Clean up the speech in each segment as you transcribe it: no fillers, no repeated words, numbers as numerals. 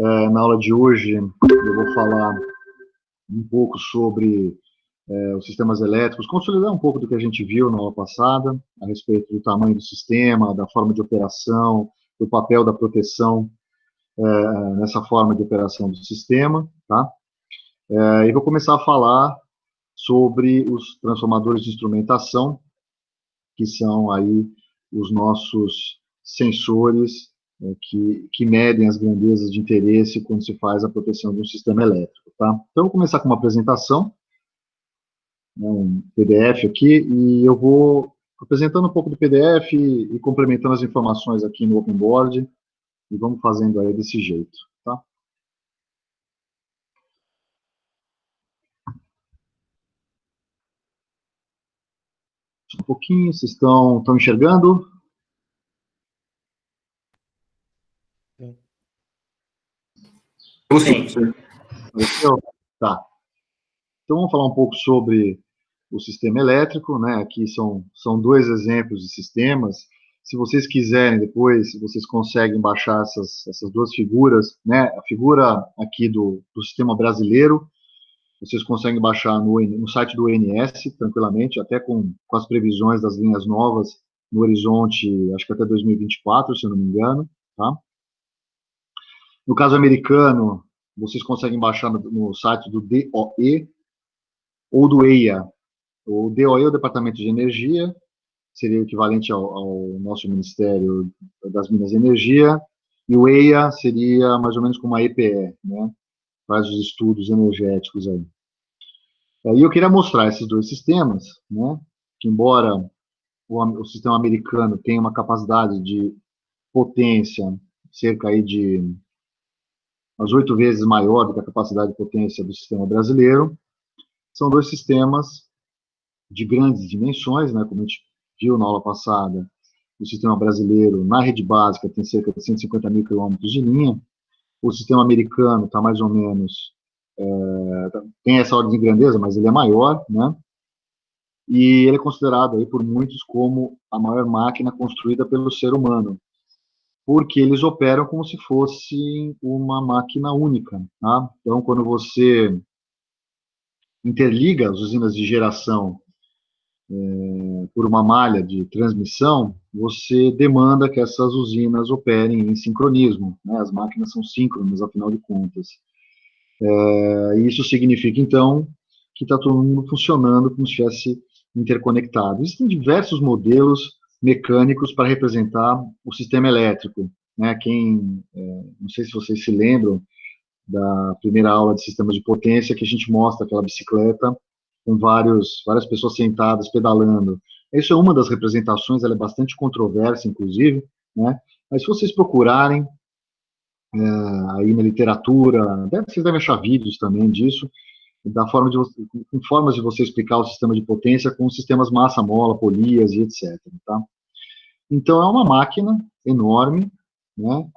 Na aula de hoje, eu vou falar um pouco sobre os sistemas elétricos, consolidar um pouco do que a gente viu na aula passada, a respeito do tamanho do sistema, da forma de operação, do papel da proteção nessa forma de operação do sistema, tá? E vou começar a falar sobre os transformadores de instrumentação, que são aí os nossos sensores que medem as grandezas de interesse quando se faz a proteção de um sistema elétrico, tá? Então, eu vou começar com uma apresentação, um PDF aqui, e eu vou apresentando um pouco do PDF e complementando as informações aqui no Open Board, e vamos fazendo aí desse jeito, tá? Um pouquinho, vocês estão enxergando? Sim. Apareceu? Tá. Então, vamos falar um pouco sobre o sistema elétrico, né? Aqui são dois exemplos de sistemas. Se vocês quiserem, depois, vocês conseguem baixar essas duas figuras, né? A figura aqui do sistema brasileiro, vocês conseguem baixar no site do ONS, tranquilamente, até com as previsões das linhas novas no horizonte, acho que até 2024, se eu não me engano, tá? No caso americano, vocês conseguem baixar no site do DOE ou do EIA. O DOE é o Departamento de Energia, seria o equivalente ao nosso Ministério das Minas e Energia, e o EIA seria mais ou menos como a EPE, né? Faz os estudos energéticos aí. E eu queria mostrar esses dois sistemas, né? Que embora o sistema americano tenha uma capacidade de potência cerca aí de umas 8 vezes maior do que a capacidade de potência do sistema brasileiro, são dois sistemas de grandes dimensões, né? Como a gente viu na aula passada, o sistema brasileiro, na rede básica, tem cerca de 150 mil quilômetros de linha. O sistema americano está mais ou menos, tem essa ordem de grandeza, mas ele é maior, né? E ele é considerado aí por muitos como a maior máquina construída pelo ser humano, porque eles operam como se fosse uma máquina única, tá? Então, quando você interliga as usinas de geração por uma malha de transmissão, você demanda que essas usinas operem em sincronismo, né? As máquinas são síncronas, afinal de contas. Isso significa, então, que está todo mundo funcionando como se estivesse interconectado. Existem diversos modelos mecânicos para representar o sistema elétrico, né? Não sei se vocês se lembram da primeira aula de sistemas de potência, que a gente mostra aquela bicicleta com várias pessoas sentadas pedalando. Isso é uma das representações, ela é bastante controversa, inclusive, né? Mas se vocês procurarem aí na literatura, vocês devem achar vídeos também disso, com formas de você explicar o sistema de potência com sistemas massa, mola, polias e etc. Tá? Então, é uma máquina enorme, né,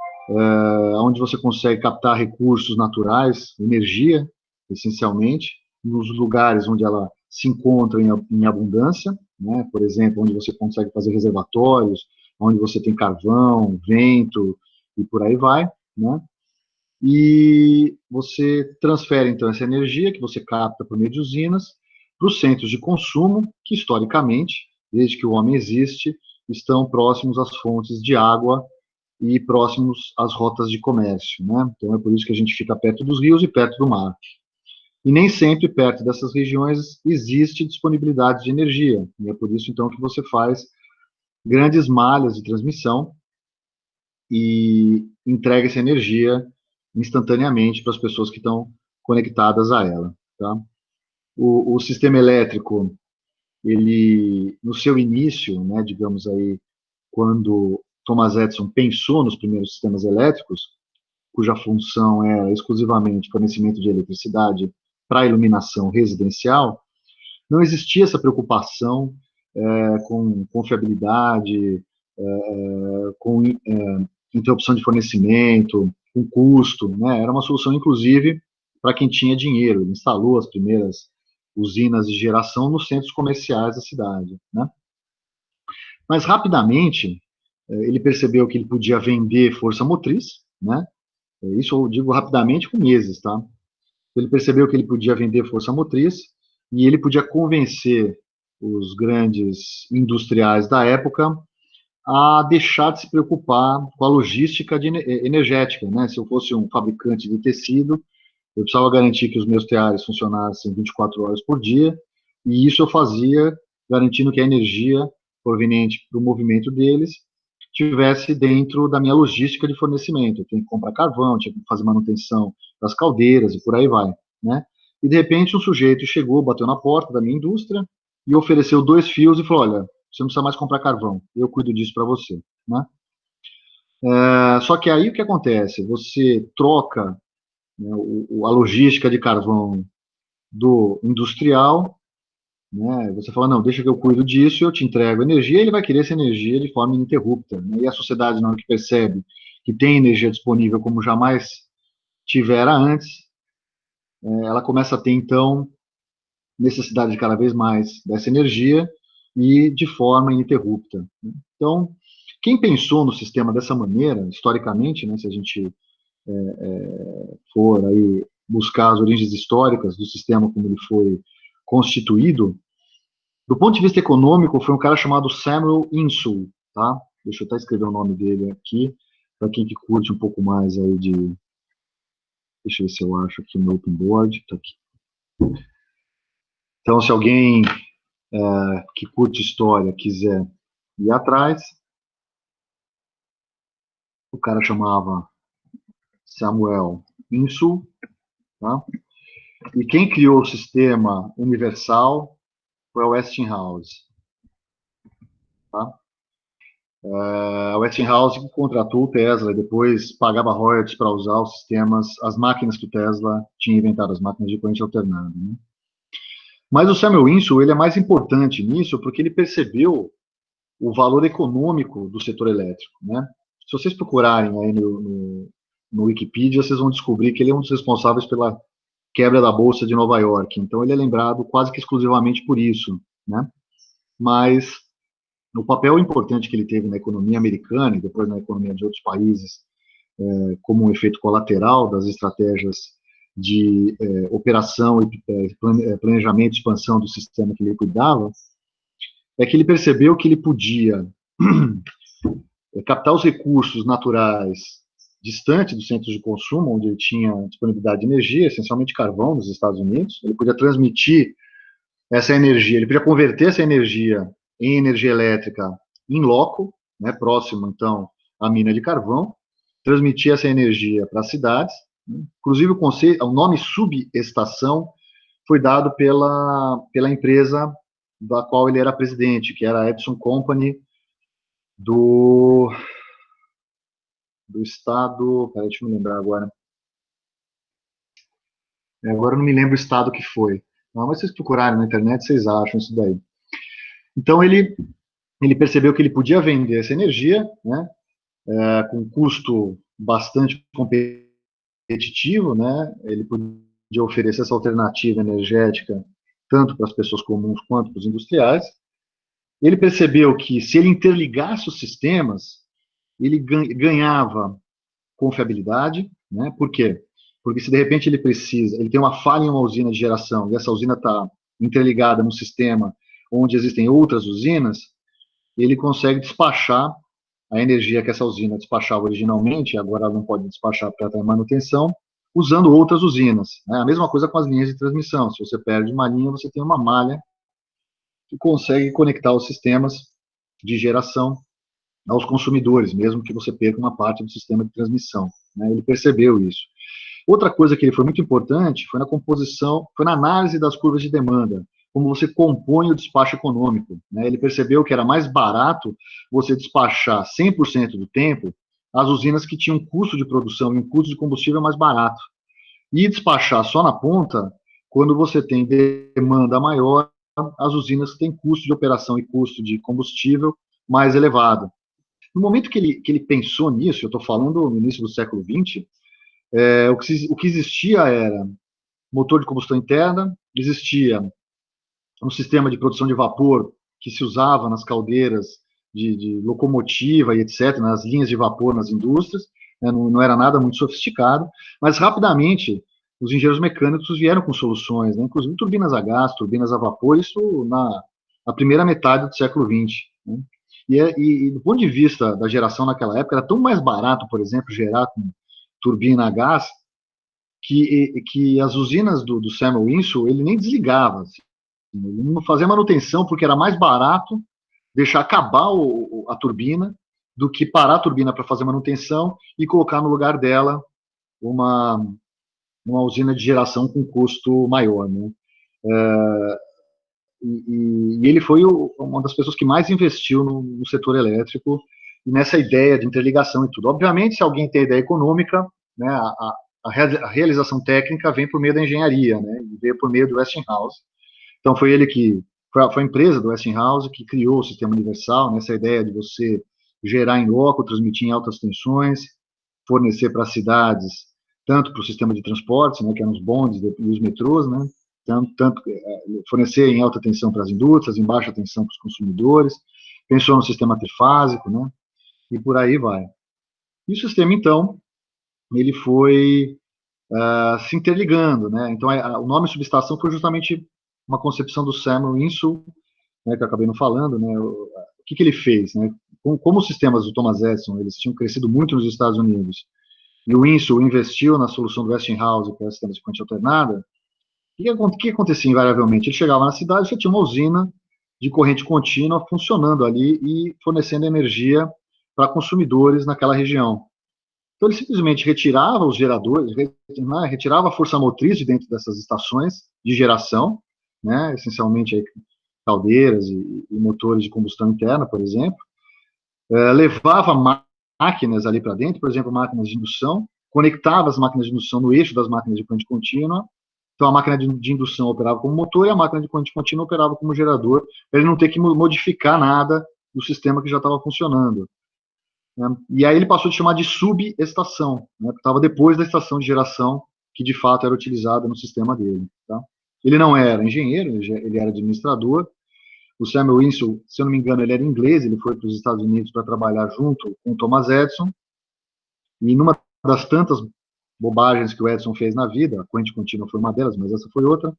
onde você consegue captar recursos naturais, energia, essencialmente, nos lugares onde ela se encontra em abundância, né, por exemplo, onde você consegue fazer reservatórios, onde você tem carvão, vento e por aí vai, né? E você transfere, então, essa energia que você capta por meio de usinas para os centros de consumo, que, historicamente, desde que o homem existe, estão próximos às fontes de água e próximos às rotas de comércio, né? Então, é por isso que a gente fica perto dos rios e perto do mar. E nem sempre perto dessas regiões existe disponibilidade de energia, e é por isso, então, que você faz grandes malhas de transmissão e entrega essa energia instantaneamente para as pessoas que estão conectadas a ela. Tá? O sistema elétrico, ele, no seu início, né, digamos aí, quando Thomas Edison pensou nos primeiros sistemas elétricos, cuja função era exclusivamente fornecimento de eletricidade para iluminação residencial, não existia essa preocupação com confiabilidade, com interrupção de fornecimento, com custo, né? Era uma solução, inclusive, para quem tinha dinheiro. Ele instalou as primeiras usinas de geração nos centros comerciais da cidade, né? Mas, rapidamente, ele percebeu que ele podia vender força motriz, né? Isso eu digo rapidamente, com meses, tá? Ele percebeu que ele podia vender força motriz e ele podia convencer os grandes industriais da época a deixar de se preocupar com a logística energética, né? Se eu fosse um fabricante de tecido, eu precisava garantir que os meus teares funcionassem 24 horas por dia, e isso eu fazia garantindo que a energia proveniente do movimento deles tivesse dentro da minha logística de fornecimento. Eu tinha que comprar carvão, tinha que fazer manutenção das caldeiras e por aí vai, né? E de repente um sujeito chegou, bateu na porta da minha indústria e ofereceu 2 fios e falou: olha, você não precisa mais comprar carvão, eu cuido disso para você, né? Só que aí o que acontece? Você troca, né, a logística de carvão do industrial, né? Você fala, não, deixa que eu cuido disso, eu te entrego energia, ele vai querer essa energia de forma ininterrupta, né? E a sociedade, na hora que percebe que tem energia disponível como jamais tivera antes, ela começa a ter, então, necessidade de cada vez mais dessa energia e de forma ininterrupta, né? Então, quem pensou no sistema dessa maneira, historicamente, né, se a gente for aí buscar as origens históricas do sistema como ele foi constituído, do ponto de vista econômico, foi um cara chamado Samuel Insull, tá? Deixa eu até escrever o nome dele aqui, para quem que curte um pouco mais aí de... Deixa eu ver se eu acho aqui no Open Board, tá aqui. Então, se alguém que curte história quiser ir atrás, o cara chamava Samuel Insull, tá? E quem criou o sistema universal foi a Westinghouse, tá? A Westinghouse contratou o Tesla e depois pagava royalties para usar os sistemas, as máquinas que o Tesla tinha inventado, as máquinas de corrente alternada, né? Mas o Samuel Insull, ele é mais importante nisso porque ele percebeu o valor econômico do setor elétrico, né? Se vocês procurarem aí no Wikipedia, vocês vão descobrir que ele é um dos responsáveis pela quebra da Bolsa de Nova York. Então, ele é lembrado quase que exclusivamente por isso, né? Mas o papel importante que ele teve na economia americana e depois na economia de outros países, como um efeito colateral das estratégias de operação e planejamento e expansão do sistema que ele cuidava, é que ele percebeu que ele podia captar os recursos naturais distante dos centros de consumo, onde ele tinha disponibilidade de energia, essencialmente carvão nos Estados Unidos. Ele podia transmitir essa energia, ele podia converter essa energia em energia elétrica em loco, né, próximo, então, à mina de carvão, transmitir essa energia para as cidades. Inclusive, o nome subestação foi dado pela empresa da qual ele era presidente, que era a Edison Company do estado... Peraí, deixa eu me lembrar agora. Agora eu não me lembro o estado que foi. Não, mas se vocês procurarem na internet, vocês acham isso daí. Então, ele percebeu que ele podia vender essa energia, né, com um custo bastante competitivo, né, ele podia oferecer essa alternativa energética tanto para as pessoas comuns quanto para os industriais. Ele percebeu que se ele interligasse os sistemas, ele ganhava confiabilidade, né, por quê? Porque se de repente ele tem uma falha em uma usina de geração e essa usina está interligada no sistema onde existem outras usinas, ele consegue despachar a energia que essa usina despachava originalmente, agora ela não pode despachar porque ela está em manutenção, usando outras usinas, né? A mesma coisa com as linhas de transmissão. Se você perde uma linha, você tem uma malha que consegue conectar os sistemas de geração aos consumidores, mesmo que você perca uma parte do sistema de transmissão, né? Ele percebeu isso. Outra coisa que ele foi muito importante foi na composição, foi na análise das curvas de demanda, como você compõe o despacho econômico, né? Ele percebeu que era mais barato você despachar 100% do tempo as usinas que tinham um custo de produção e um custo de combustível mais barato. E despachar só na ponta, quando você tem demanda maior, as usinas que têm custo de operação e custo de combustível mais elevado. No momento que ele pensou nisso, eu estou falando no início do século XX, o que existia era motor de combustão interna, existia um sistema de produção de vapor que se usava nas caldeiras de locomotiva e etc., nas linhas de vapor nas indústrias, né, não era nada muito sofisticado, mas rapidamente os engenheiros mecânicos vieram com soluções, né, inclusive turbinas a gás, turbinas a vapor, isso na primeira metade do século XX. Né? E do ponto de vista da geração naquela época, era tão mais barato, por exemplo, gerar com turbina a gás, que as usinas do Samuel Insull, ele nem desligava, assim, ele não fazia manutenção, porque era mais barato deixar acabar a turbina do que parar a turbina para fazer manutenção e colocar no lugar dela uma usina de geração com custo maior, né? E ele foi uma das pessoas que mais investiu no setor elétrico e nessa ideia de interligação e tudo. Obviamente, se alguém tem ideia econômica, né, a realização técnica vem por meio da engenharia, né, e veio por meio do Westinghouse. Então, foi ele que, foi a empresa do Westinghouse que criou o sistema universal, nessa ideia de você gerar em loco, transmitir em altas tensões, fornecer para as cidades, tanto para o sistema de transportes, né, que eram os bondes e os metrôs, né, tanto fornecer em alta tensão para as indústrias, em baixa tensão para os consumidores, pensou no sistema trifásico, né, e por aí vai. E o sistema, então, ele foi se interligando, né, então o nome subestação foi justamente uma concepção do Samuel Insull, né, que eu acabei não falando, né, o que ele fez, né, como os sistemas do Thomas Edison, eles tinham crescido muito nos Estados Unidos, e o Insull investiu na solução do Westinghouse, que é o sistema de corrente alternada, o que acontecia invariavelmente? Ele chegava na cidade e já tinha uma usina de corrente contínua funcionando ali e fornecendo energia para consumidores naquela região. Então ele simplesmente retirava os geradores, retirava a força motriz de dentro dessas estações de geração, né, essencialmente aí, caldeiras e motores de combustão interna, por exemplo, levava máquinas ali para dentro, por exemplo, máquinas de indução, conectava as máquinas de indução no eixo das máquinas de corrente contínua. Então, a máquina de indução operava como motor e a máquina de corrente contínua operava como gerador, para ele não ter que modificar nada do sistema que já estava funcionando. Né? E aí ele passou a chamar de subestação, né, que estava depois da estação de geração, que de fato era utilizada no sistema dele. Tá? Ele não era engenheiro, ele era administrador. O Samuel Insull, se eu não me engano, ele era inglês, ele foi para os Estados Unidos para trabalhar junto com o Thomas Edison, e numa das tantas bobagens que o Edison fez na vida, a corrente contínua foi uma delas, mas essa foi outra,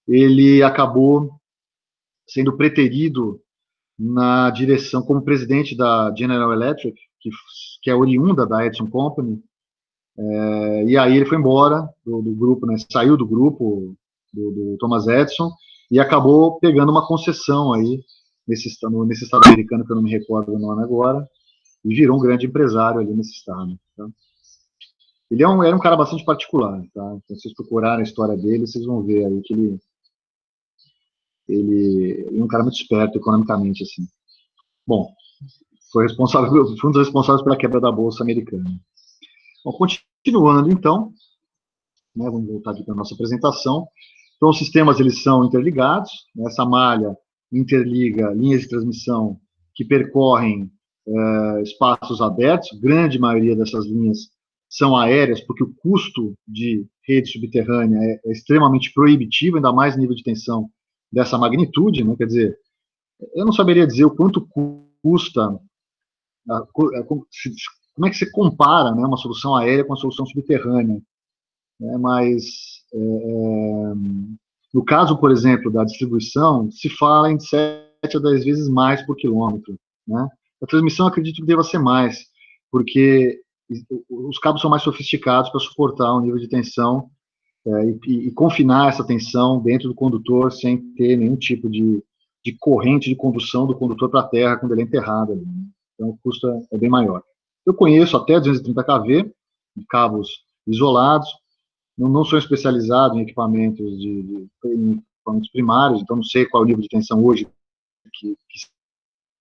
ele acabou sendo preterido na direção, como presidente da General Electric, que é oriunda da Edison Company, e aí ele foi embora do grupo, né, saiu do grupo do Thomas Edison, e acabou pegando uma concessão aí, nesse estado americano, que eu não me recordo o nome agora, e virou um grande empresário ali nesse estado. Tá? Ele era um cara bastante particular, tá? Então, se vocês procurarem a história dele, vocês vão ver aí que ele é um cara muito esperto economicamente, assim. Bom, foi um dos responsáveis pela quebra da Bolsa Americana. Bom, continuando, então, né, vamos voltar aqui para a nossa apresentação. Então, os sistemas, eles são interligados, né, essa malha interliga linhas de transmissão que percorrem espaços abertos, grande maioria dessas linhas são aéreas, porque o custo de rede subterrânea é extremamente proibitivo, ainda mais nível de tensão dessa magnitude, né? Quer dizer, eu não saberia dizer o quanto custa, como é que você compara, né, uma solução aérea com uma solução subterrânea, né? Mas no caso, por exemplo, da distribuição, se fala em 7 a 10 vezes mais por quilômetro, né? A transmissão, acredito que deva ser mais, porque os cabos são mais sofisticados para suportar um nível de tensão e confinar essa tensão dentro do condutor sem ter nenhum tipo de corrente de condução do condutor para a terra quando ele é enterrado ali, né? Então, o custo é bem maior. Eu conheço até 230 kV de cabos isolados, não sou especializado em equipamentos em equipamentos primários, então não sei qual é o nível de tensão hoje que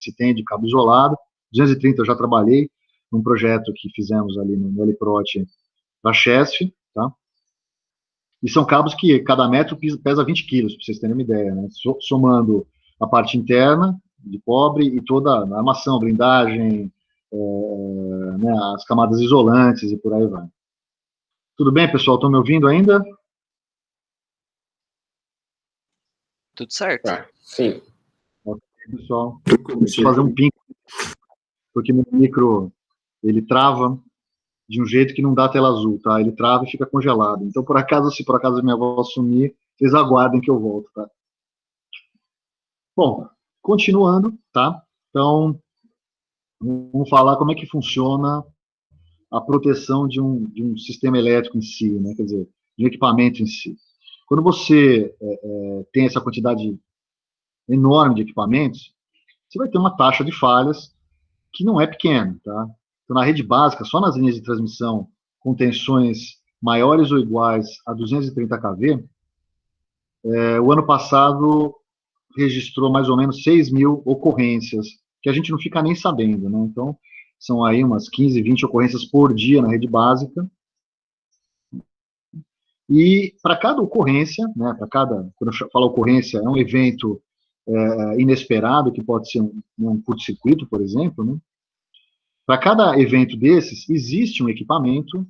se tem de cabo isolado. 230 eu já trabalhei num projeto que fizemos ali no Eliprot da Chesf, tá? E são cabos que cada metro pesa 20 quilos, para vocês terem uma ideia, né? Somando a parte interna de cobre e toda a armação, blindagem, né, as camadas isolantes e por aí vai. Tudo bem, pessoal? Estão me ouvindo ainda? Tudo certo. Tá, sim. Ok, pessoal. Deixa eu fazer um ping, porque meu micro, ele trava. de um jeito que não dá tela azul, tá? Ele trava e fica congelado. Então, por acaso, se por acaso minha voz sumir, vocês aguardem que eu volto, tá? Bom, continuando, tá? Então, vamos falar como é que funciona a proteção de um sistema elétrico em si, né? Quer dizer, de um equipamento em si. Quando você tem essa quantidade enorme de equipamentos, você vai ter uma taxa de falhas que não é pequena, tá? Então, na rede básica, só nas linhas de transmissão com tensões maiores ou iguais a 230 kV, o ano passado registrou mais ou menos 6 mil ocorrências, que a gente não fica nem sabendo, né? Então, são aí umas 15, 20 ocorrências por dia na rede básica. E para cada ocorrência, né, quando eu falo ocorrência, é um evento inesperado, que pode ser um curto-circuito, por exemplo, né? Para cada evento desses, existe um equipamento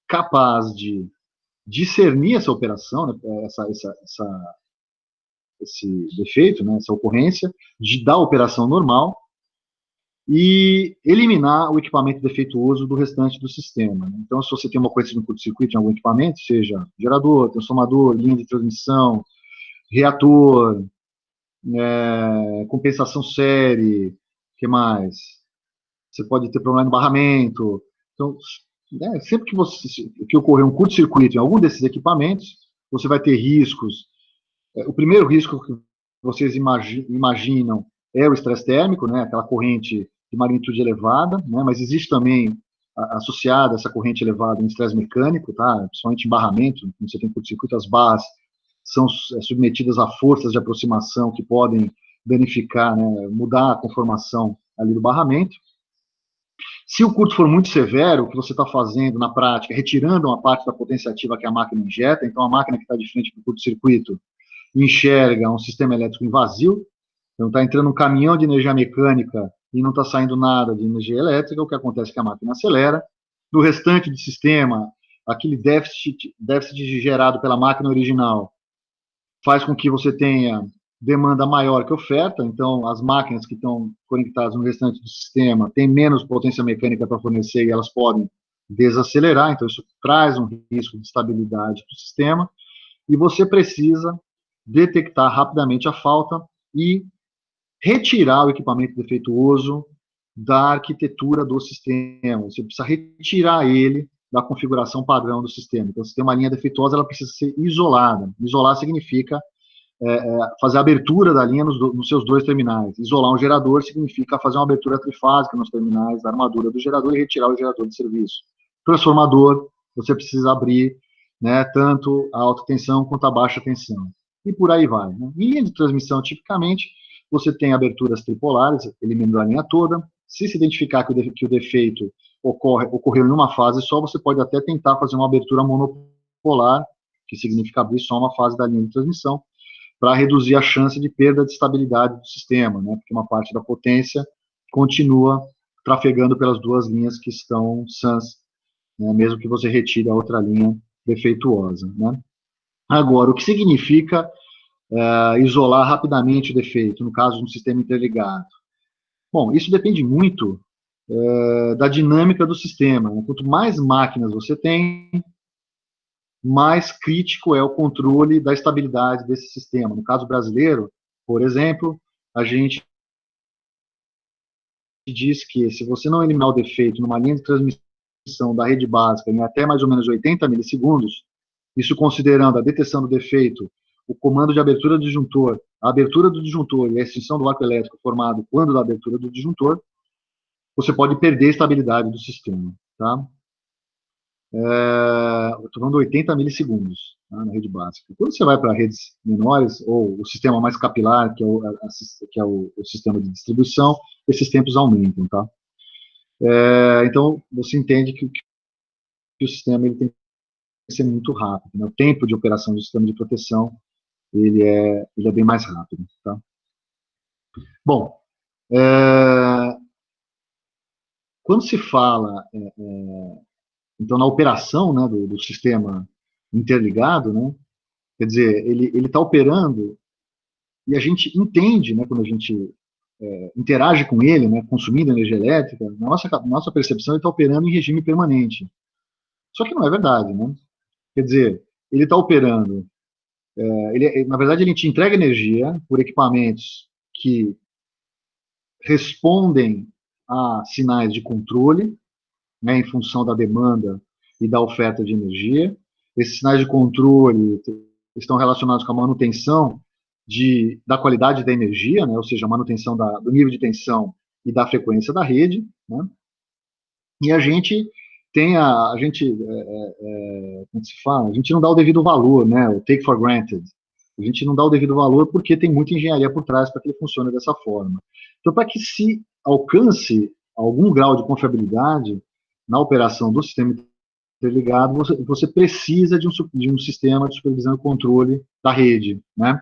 capaz de discernir essa operação, né, esse defeito, né, essa ocorrência, da operação normal e eliminar o equipamento defeituoso do restante do sistema. Né? Então, se você tem uma coisa de um curto-circuito em algum equipamento, seja gerador, transformador, linha de transmissão, reator, compensação série, o que mais? Você pode ter problema de barramento. Então, sempre que ocorrer um curto-circuito em algum desses equipamentos, você vai ter riscos. O primeiro risco que vocês imaginam é o estresse térmico, né, aquela corrente de magnitude elevada, né, mas existe também associada a essa corrente elevada um estresse mecânico, tá, principalmente em barramento, quando você tem curto-circuito, as barras são submetidas a forças de aproximação que podem danificar, né, mudar a conformação ali do barramento. Se o curto for muito severo, o que você está fazendo na prática é retirando uma parte da potência ativa que a máquina injeta, então a máquina que está de frente para o curto-circuito enxerga um sistema elétrico em vazio, então está entrando um caminhão de energia mecânica e não está saindo nada de energia elétrica, o que acontece é que a máquina acelera. No restante do sistema, aquele déficit gerado pela máquina original faz com que você tenha demanda maior que oferta, então as máquinas que estão conectadas no restante do sistema têm menos potência mecânica para fornecer e elas podem desacelerar, então isso traz um risco de estabilidade do sistema, e você precisa detectar rapidamente a falta e retirar o equipamento defeituoso da arquitetura do sistema. Você precisa retirar ele da configuração padrão do sistema. Então, se tem uma linha defeituosa, ela precisa ser isolada. Isolar significa fazer a abertura da linha nos seus dois terminais. Isolar um gerador significa fazer uma abertura trifásica nos terminais da armadura do gerador e retirar o gerador de serviço. Transformador, você precisa abrir, né, tanto a alta tensão quanto a baixa tensão. E por aí vai. Né? Em linha de transmissão, tipicamente, você tem aberturas tripolares, eliminando a linha toda. Se identificar que o defeito ocorreu em uma fase só, você pode até tentar fazer uma abertura monopolar, que significa abrir só uma fase da linha de transmissão, para reduzir a chance de perda de estabilidade do sistema, né? Porque uma parte da potência continua trafegando pelas duas linhas que estão sãs, né? Mesmo que você retire a outra linha defeituosa. Né? Agora, o que significa isolar rapidamente o defeito, no caso de um sistema interligado? Bom, isso depende muito da dinâmica do sistema. Né? Quanto mais máquinas você tem, mais crítico é o controle da estabilidade desse sistema. No caso brasileiro, por exemplo, a gente diz que se você não eliminar o defeito numa linha de transmissão da rede básica em até mais ou menos 80 milissegundos, isso considerando a detecção do defeito, o comando de abertura do disjuntor, a abertura do disjuntor e a extinção do arco elétrico formado quando da abertura do disjuntor, você pode perder a estabilidade do sistema. Tá? Estou falando 80 milissegundos, tá, na rede básica. Quando você vai para redes menores, ou o sistema mais capilar, que é o sistema de distribuição, esses tempos aumentam. Tá? Então, você entende que o sistema ele tem que ser muito rápido. Né? O tempo de operação do sistema de proteção ele é bem mais rápido. Tá? Bom, quando se fala então, na operação, né, do sistema interligado, né, quer dizer, ele está operando e a gente entende, né, quando a gente interage com ele, né, consumindo energia elétrica, na nossa percepção ele está operando em regime permanente. Só que não é verdade, né? Quer dizer, ele está operando, na verdade ele te entrega energia por equipamentos que respondem a sinais de controle, né, em função da demanda e da oferta de energia. Esses sinais de controle estão relacionados com a manutenção da qualidade da energia, né, ou seja, a manutenção do nível de tensão e da frequência da rede, né, e a gente tem como se fala, a gente não dá o devido valor, né, o take for granted. A gente não dá o devido valor porque tem muita engenharia por trás para que ele funcione dessa forma. Então, para que se alcance algum grau de confiabilidade na operação do sistema interligado, você precisa de um sistema de supervisão e controle da rede, né?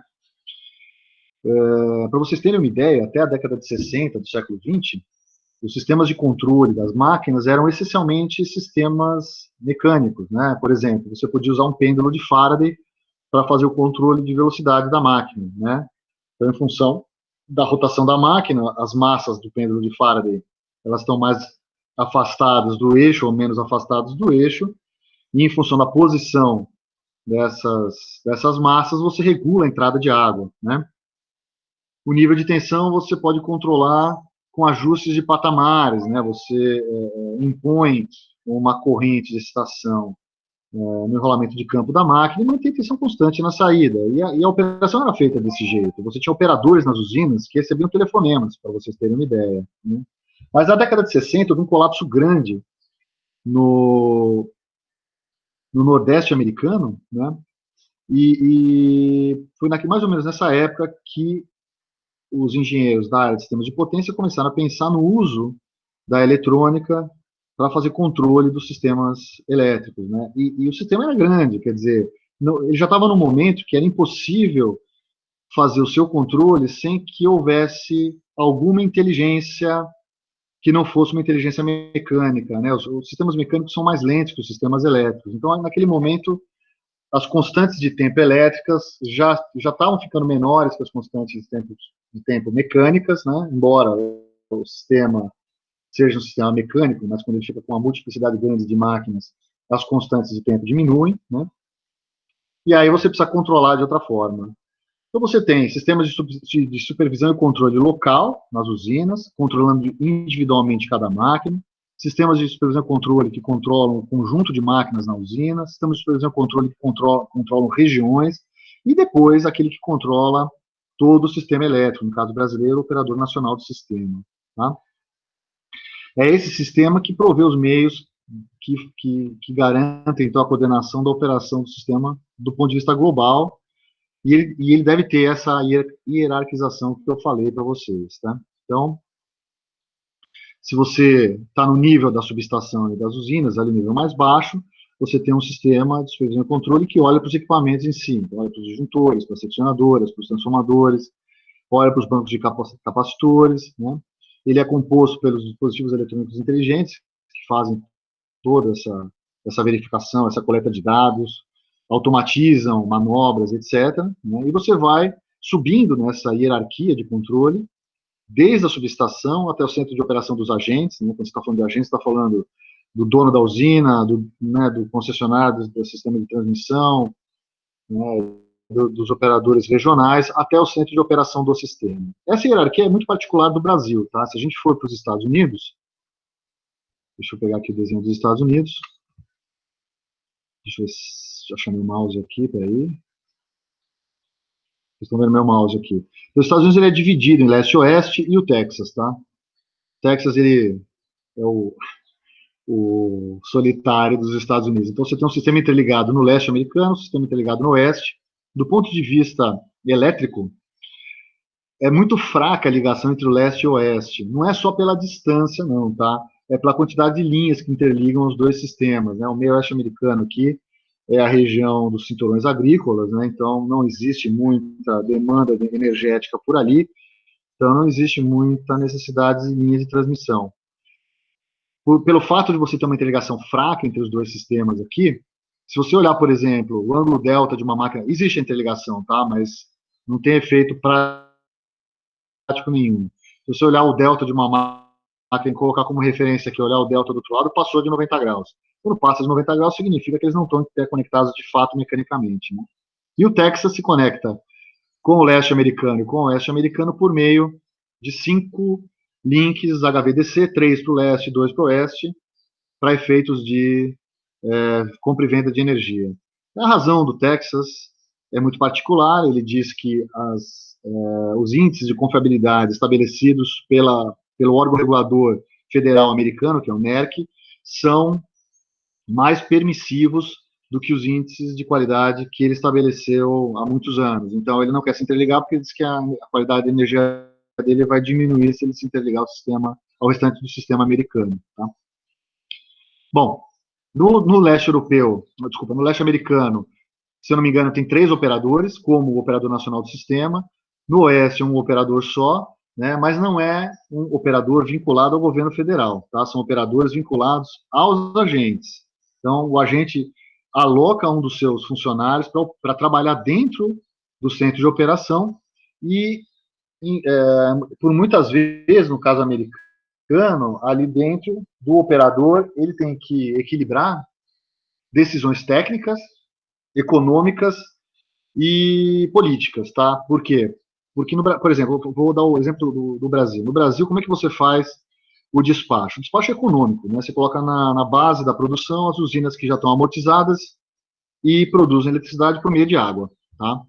Para vocês terem uma ideia, até a década de 60 do século 20, os sistemas de controle das máquinas eram essencialmente sistemas mecânicos, né? Por exemplo, você podia usar um pêndulo de Faraday para fazer o controle de velocidade da máquina, né? Então, em função da rotação da máquina, as massas do pêndulo de Faraday, elas estão mais afastadas do eixo ou menos afastadas do eixo, e em função da posição dessas massas, você regula a entrada de água, né? O nível de tensão você pode controlar com ajustes de patamares, né? Você impõe uma corrente de excitação no enrolamento de campo da máquina e mantém tensão constante na saída. E a operação era feita desse jeito. Você tinha operadores nas usinas que recebiam telefonemas, para vocês terem uma ideia, né? Mas na década de 60 houve um colapso grande no Nordeste americano, né? E foi mais ou menos nessa época que os engenheiros da área de sistemas de potência começaram a pensar no uso da eletrônica para fazer controle dos sistemas elétricos, né? E o sistema era grande, quer dizer, ele já estava num momento que era impossível fazer o seu controle sem que houvesse alguma inteligência que não fosse uma inteligência mecânica, né? Os sistemas mecânicos são mais lentos que os sistemas elétricos. Então, naquele momento, as constantes de tempo elétricas já estavam ficando menores que as constantes de tempo mecânicas, né? Embora o sistema seja um sistema mecânico, mas quando ele fica com uma multiplicidade grande de máquinas, as constantes de tempo diminuem, né? E aí você precisa controlar de outra forma. Então você tem sistemas de supervisão e controle local nas usinas, controlando individualmente cada máquina, sistemas de supervisão e controle que controlam um conjunto de máquinas na usina, sistemas de supervisão e controle que controlam regiões, e depois aquele que controla todo o sistema elétrico, no caso brasileiro, o Operador Nacional do Sistema. Tá? É esse sistema que provê os meios que garantem então, a coordenação da operação do sistema do ponto de vista global, e ele deve ter essa hierarquização que eu falei para vocês. Tá? Então, se você está no nível da subestação e das usinas, ali no nível mais baixo, você tem um sistema de supervisão e controle que olha para os equipamentos em si, então, olha para os disjuntores, para as seccionadoras, para os transformadores, olha para os bancos de capacitores, né? Ele é composto pelos dispositivos eletrônicos inteligentes, que fazem toda essa verificação, essa coleta de dados, automatizam manobras, etc. Né? E você vai subindo nessa hierarquia de controle, desde a subestação até o centro de operação dos agentes, né? Quando você está falando de agentes, você está falando do dono da usina, do concessionário do sistema de transmissão, né? Dos operadores regionais, até o centro de operação do sistema. Essa hierarquia é muito particular do Brasil, tá? Se a gente for para os Estados Unidos, deixa eu pegar aqui o desenho dos Estados Unidos, deixa eu achar meu mouse aqui, peraí. Vocês estão vendo meu mouse aqui. Os Estados Unidos ele é dividido em leste e oeste e o Texas, tá? O Texas, ele é o solitário dos Estados Unidos. Então, você tem um sistema interligado no leste americano, um sistema interligado no oeste. Do ponto de vista elétrico, é muito fraca a ligação entre o leste e o oeste. Não é só pela distância, não, tá? É pela quantidade de linhas que interligam os dois sistemas, né? O meio oeste americano aqui é a região dos cinturões agrícolas, né? Então não existe muita demanda energética por ali, então não existe muita necessidade de linhas de transmissão. Pelo fato de você ter uma interligação fraca entre os dois sistemas aqui, se você olhar, por exemplo, o ângulo delta de uma máquina, existe a interligação, tá? Mas não tem efeito prático nenhum. Se você olhar o delta de uma máquina e colocar como referência aqui, olhar o delta do outro lado, passou de 90 graus. Quando passa de 90 graus, significa que eles não estão interconectados de fato mecanicamente, né? E o Texas se conecta com o leste americano e com o oeste americano por meio de 5 links HVDC, 3 para o leste e 2 para o oeste, para efeitos de compra e venda de energia. A razão do Texas é muito particular, ele diz que os índices de confiabilidade estabelecidos pelo órgão regulador federal americano, que é o NERC, são mais permissivos do que os índices de qualidade que ele estabeleceu há muitos anos. Então, ele não quer se interligar porque ele diz que a qualidade da energia dele vai diminuir se ele se interligar ao restante do sistema americano. Tá? Bom, no leste europeu, desculpa, no leste americano, se eu não me engano, tem 3 operadores, como o operador nacional do sistema. No oeste, um operador só, né, mas não é um operador vinculado ao governo federal, tá? São operadores vinculados aos agentes. Então, o agente aloca um dos seus funcionários para trabalhar dentro do centro de operação e, por muitas vezes, no caso americano, ali dentro do operador, ele tem que equilibrar decisões técnicas, econômicas e políticas, tá? Por quê? Porque, por exemplo, vou dar o exemplo do Brasil. No Brasil, como é que você faz o despacho? O despacho é econômico, né? Você coloca na base da produção as usinas que já estão amortizadas e produzem eletricidade por meio de água, tá?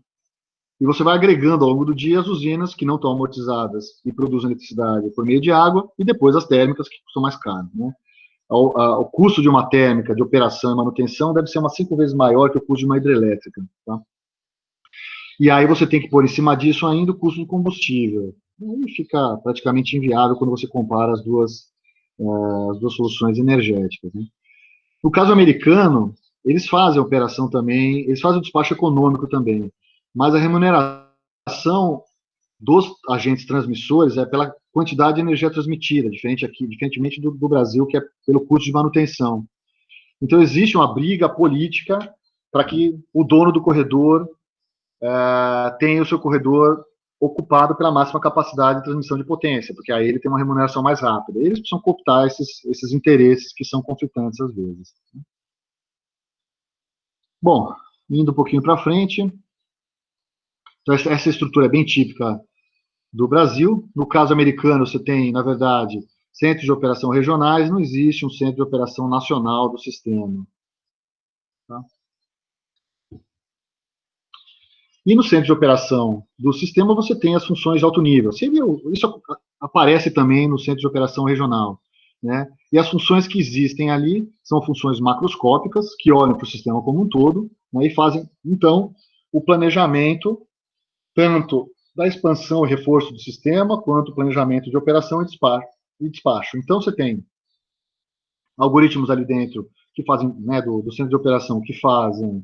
E você vai agregando ao longo do dia as usinas que não estão amortizadas e produzem eletricidade por meio de água e depois as térmicas que custam mais caro, né? O custo de uma térmica de operação e manutenção deve ser umas 5 vezes maior que o custo de uma hidrelétrica, tá? E aí você tem que pôr em cima disso ainda o custo do combustível. E aí fica praticamente inviável quando você compara as duas soluções energéticas, né? No caso americano, eles fazem a operação também, eles fazem o despacho econômico também, mas a remuneração dos agentes transmissores é pela quantidade de energia transmitida, diferentemente do Brasil, que é pelo custo de manutenção. Então, existe uma briga política para que o dono do corredor tenha o seu corredor ocupado pela máxima capacidade de transmissão de potência, porque aí ele tem uma remuneração mais rápida. Eles precisam cooptar esses interesses que são conflitantes às vezes. Bom, indo um pouquinho para frente, então essa estrutura é bem típica do Brasil. No caso americano, você tem, na verdade, centros de operação regionais, não existe um centro de operação nacional do sistema. Tá? E no centro de operação do sistema, você tem as funções de alto nível. Isso aparece também no centro de operação regional. Né? E as funções que existem ali são funções macroscópicas, que olham para o sistema como um todo, né, e fazem, então, o planejamento, tanto da expansão e reforço do sistema, quanto o planejamento de operação e despacho. Então, você tem algoritmos ali dentro que fazem, né, do centro de operação, que fazem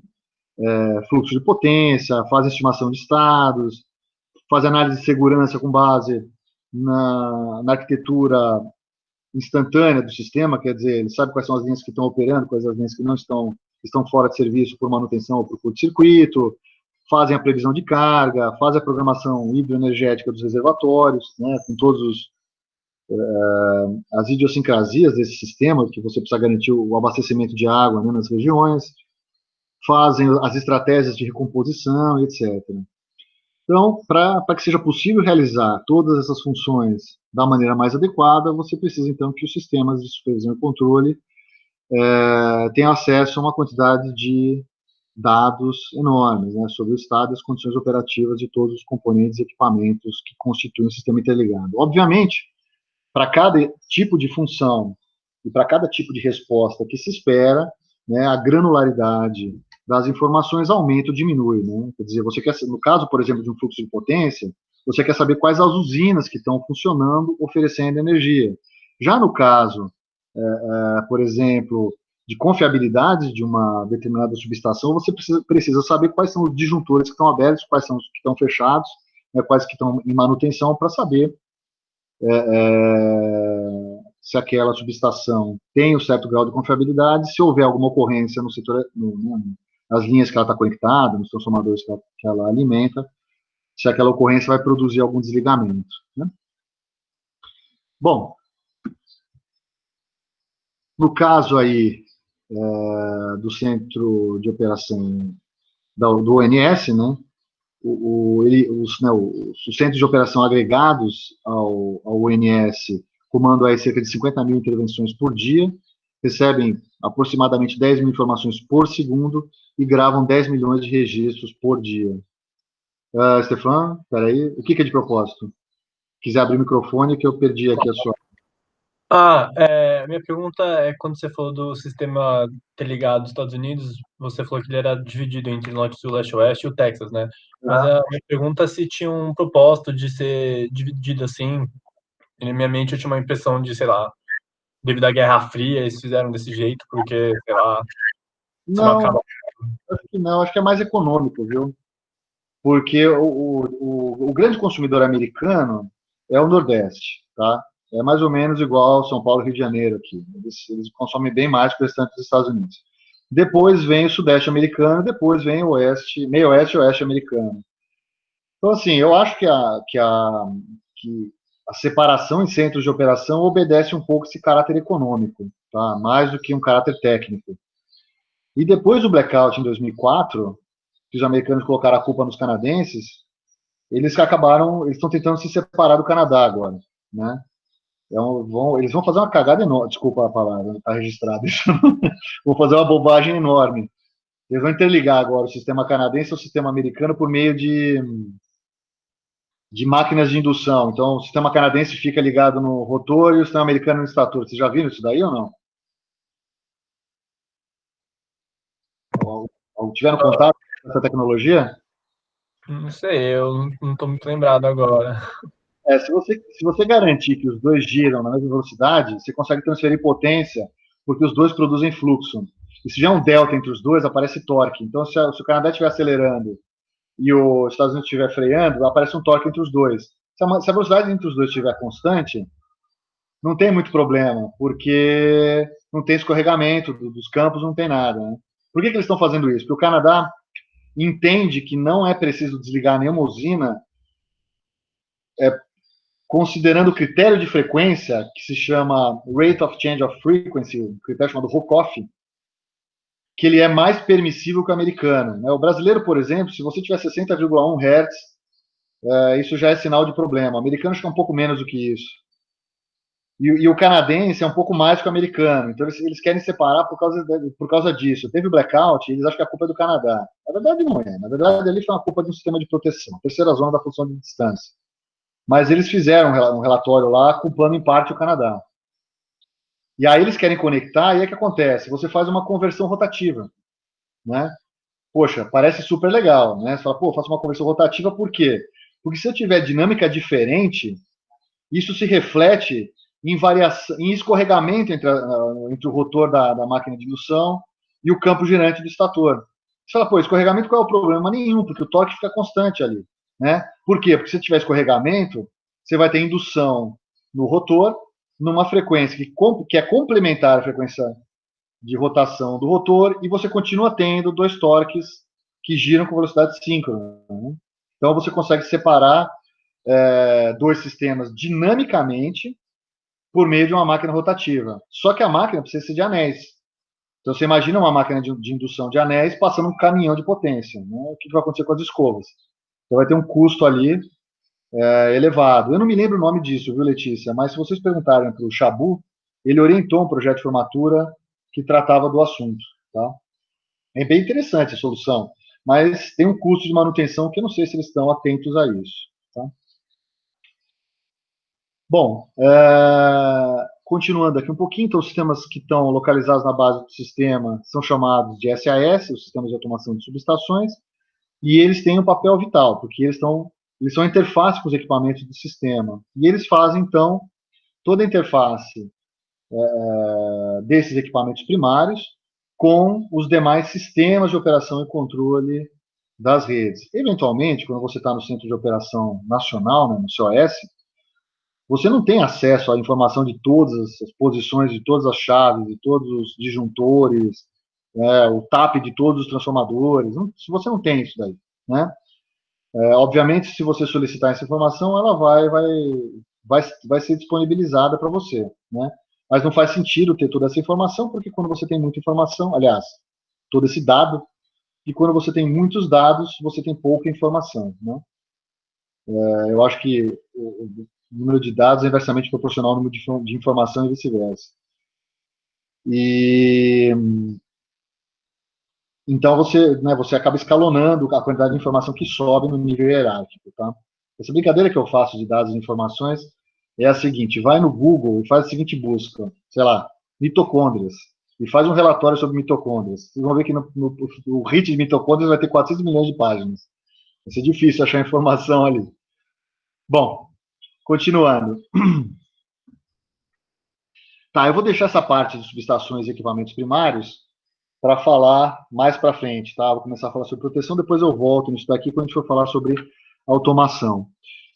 fluxo de potência, fazem estimação de estados, fazem análise de segurança com base na arquitetura instantânea do sistema, quer dizer, ele sabe quais são as linhas que estão operando, quais as linhas que não estão fora de serviço por manutenção ou por curto-circuito, fazem a previsão de carga, fazem a programação hidroenergética dos reservatórios, né, com todos as idiosincrasias desse sistema, que você precisa garantir o abastecimento de água, né, nas regiões, fazem as estratégias de recomposição, etc. Então, para que seja possível realizar todas essas funções da maneira mais adequada, você precisa, então, que os sistemas de supervisão e controle tenham acesso a uma quantidade de dados enormes, né, sobre o estado e as condições operativas de todos os componentes e equipamentos que constituem o sistema interligado. Obviamente, para cada tipo de função e para cada tipo de resposta que se espera, né, a granularidade das informações aumenta ou diminui. Né? Quer dizer, você quer, no caso, por exemplo, de um fluxo de potência, você quer saber quais as usinas que estão funcionando, oferecendo energia. Já no caso, por exemplo, de confiabilidade de uma determinada subestação, você precisa saber quais são os disjuntores que estão abertos, quais são os que estão fechados, né, quais que estão em manutenção, para saber se aquela subestação tem um certo grau de confiabilidade, se houver alguma ocorrência no setor, nas linhas que ela está conectada, nos transformadores que ela alimenta, se aquela ocorrência vai produzir algum desligamento. Né? Bom, no caso aí do centro de operação do ONS, né, os centros de operação agregados ao ONS comandam aí cerca de 50 mil intervenções por dia, recebem aproximadamente 10 mil informações por segundo e gravam 10 milhões de registros por dia. Stefan, peraí, o que é de propósito? Quiser abrir o microfone que eu perdi aqui a sua... Minha pergunta é, quando você falou do sistema interligado dos Estados Unidos, você falou que ele era dividido entre Norte, Sul, Leste, Oeste e o Texas, né? Mas a minha pergunta é se tinha um propósito de ser dividido assim. E na minha mente eu tinha uma impressão de, sei lá, devido à Guerra Fria, eles fizeram desse jeito, porque, sei lá, não, acho que não, acho que é mais econômico, viu? Porque o grande consumidor americano é o Nordeste, tá? É mais ou menos igual São Paulo e Rio de Janeiro aqui. Eles consomem bem mais que o restante dos Estados Unidos. Depois vem o Sudeste americano, depois vem o Oeste, meio Oeste e Oeste americano. Então, assim, eu acho que a separação em centros de operação obedece um pouco esse caráter econômico, tá? Mais do que um caráter técnico. E depois do blackout em 2004, que os americanos colocaram a culpa nos canadenses, eles estão tentando se separar do Canadá agora, né? Eles vão fazer uma cagada enorme, desculpa a palavra, não está registrado isso. Vão fazer uma bobagem enorme. Eles vão interligar agora o sistema canadense ao sistema americano por meio de máquinas de indução. Então, o sistema canadense fica ligado no rotor e o sistema americano no estator. Vocês já viram isso daí ou não? Ou tiveram contato com essa tecnologia? não sei, eu não estou muito lembrado agora. Se você garantir que os dois giram na mesma velocidade, você consegue transferir potência, porque os dois produzem fluxo. E se tiver um delta entre os dois, aparece torque. Então, se o Canadá estiver acelerando e os Estados Unidos estiver freando, aparece um torque entre os dois. Se a velocidade entre os dois estiver constante, não tem muito problema, porque não tem escorregamento dos campos, não tem nada. Né? Por que eles estão fazendo isso? Porque o Canadá entende que não é preciso desligar nenhuma usina, considerando o critério de frequência, que se chama Rate of Change of Frequency, um critério chamado Rocoff, que ele é mais permissível que o americano. Né? O brasileiro, por exemplo, se você tiver 60,1 Hz, isso já é sinal de problema. O americano acho que é um pouco menos do que isso. E o canadense é um pouco mais que o americano. Então, eles querem separar por causa disso. Teve o blackout, eles acham que a culpa é do Canadá. Na verdade, não é. Na verdade, ali foi uma culpa de um sistema de proteção. Terceira zona da função de distância. Mas eles fizeram um relatório lá, culpando em parte o Canadá. E aí eles querem conectar, e aí o que acontece? Você faz uma conversão rotativa. Né? Poxa, parece super legal. Né? Você fala, pô, faço uma conversão rotativa, por quê? Porque se eu tiver dinâmica diferente, isso se reflete em escorregamento entre o rotor da máquina de indução e o campo girante do estator. Você fala, pô, escorregamento qual é o problema? Nenhum, porque o torque fica constante ali. Né? Por quê? Porque se tiver escorregamento, você vai ter indução no rotor, numa frequência que é complementar à frequência de rotação do rotor, e você continua tendo dois torques que giram com velocidade síncrona. Né? Então você consegue separar dois sistemas dinamicamente por meio de uma máquina rotativa. Só que a máquina precisa ser de anéis. Então, você imagina uma máquina de indução de anéis passando um caminhão de potência. Né? O que vai acontecer com as escovas? Então, vai ter um custo ali elevado. Eu não me lembro o nome disso, viu, Letícia? Mas se vocês perguntarem para o Chabu, ele orientou um projeto de formatura que tratava do assunto. Tá? É bem interessante a solução, mas tem um custo de manutenção que eu não sei se eles estão atentos a isso. Tá? Bom, continuando aqui um pouquinho, então os sistemas que estão localizados na base do sistema são chamados de SAS, os sistemas de automação de subestações, e eles têm um papel vital, porque eles são interface com os equipamentos do sistema, e eles fazem, então, toda a interface desses equipamentos primários com os demais sistemas de operação e controle das redes. Eventualmente, quando você está no centro de operação nacional, né, no COS, você não tem acesso à informação de todas as posições, de todas as chaves, de todos os disjuntores, o TAP de todos os transformadores. Se você não tem isso daí, né? Obviamente, se você solicitar essa informação, ela vai vai ser disponibilizada para você, né? Mas não faz sentido ter toda essa informação, porque quando você tem muita informação, aliás, todo esse dado, e quando você tem muitos dados, você tem pouca informação, né? Eu acho que o número de dados é inversamente proporcional ao número de informação e vice-versa. E então você acaba escalonando a quantidade de informação que sobe no nível hierárquico, tá? Essa brincadeira que eu faço de dados e informações é a seguinte: vai no Google e faz a seguinte busca, sei lá, mitocôndrias, e faz um relatório sobre mitocôndrias. Vocês vão ver que o HIT de mitocôndrias vai ter 400 milhões de páginas. Vai ser difícil achar informação ali. Bom, continuando. Tá, eu vou deixar essa parte de subestações e equipamentos primários para falar mais para frente, tá? Vou começar a falar sobre proteção, depois eu volto nisso daqui quando a gente for falar sobre automação.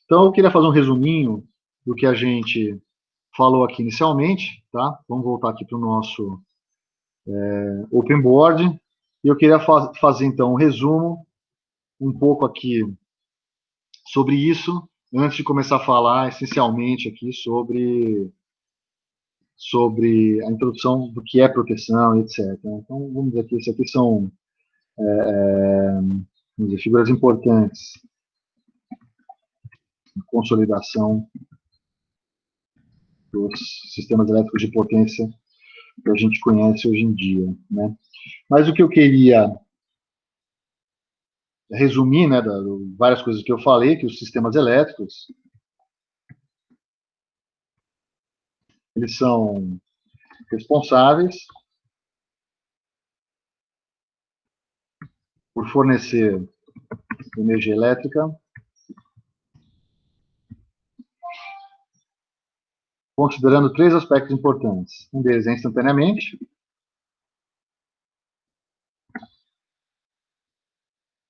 Então, eu queria fazer um resuminho do que a gente falou aqui inicialmente, tá? Vamos voltar aqui para o nosso Open Board. E eu queria fazer, então, um resumo um pouco aqui sobre isso, antes de começar a falar essencialmente aqui sobre a introdução do que é proteção, etc. Então, vamos dizer que isso aqui são vamos dizer, figuras importantes de consolidação dos sistemas elétricos de potência que a gente conhece hoje em dia, né? Mas o que eu queria resumir, né, várias coisas que eu falei, que os sistemas elétricos, eles são responsáveis por fornecer energia elétrica considerando três aspectos importantes. Um deles é instantaneamente,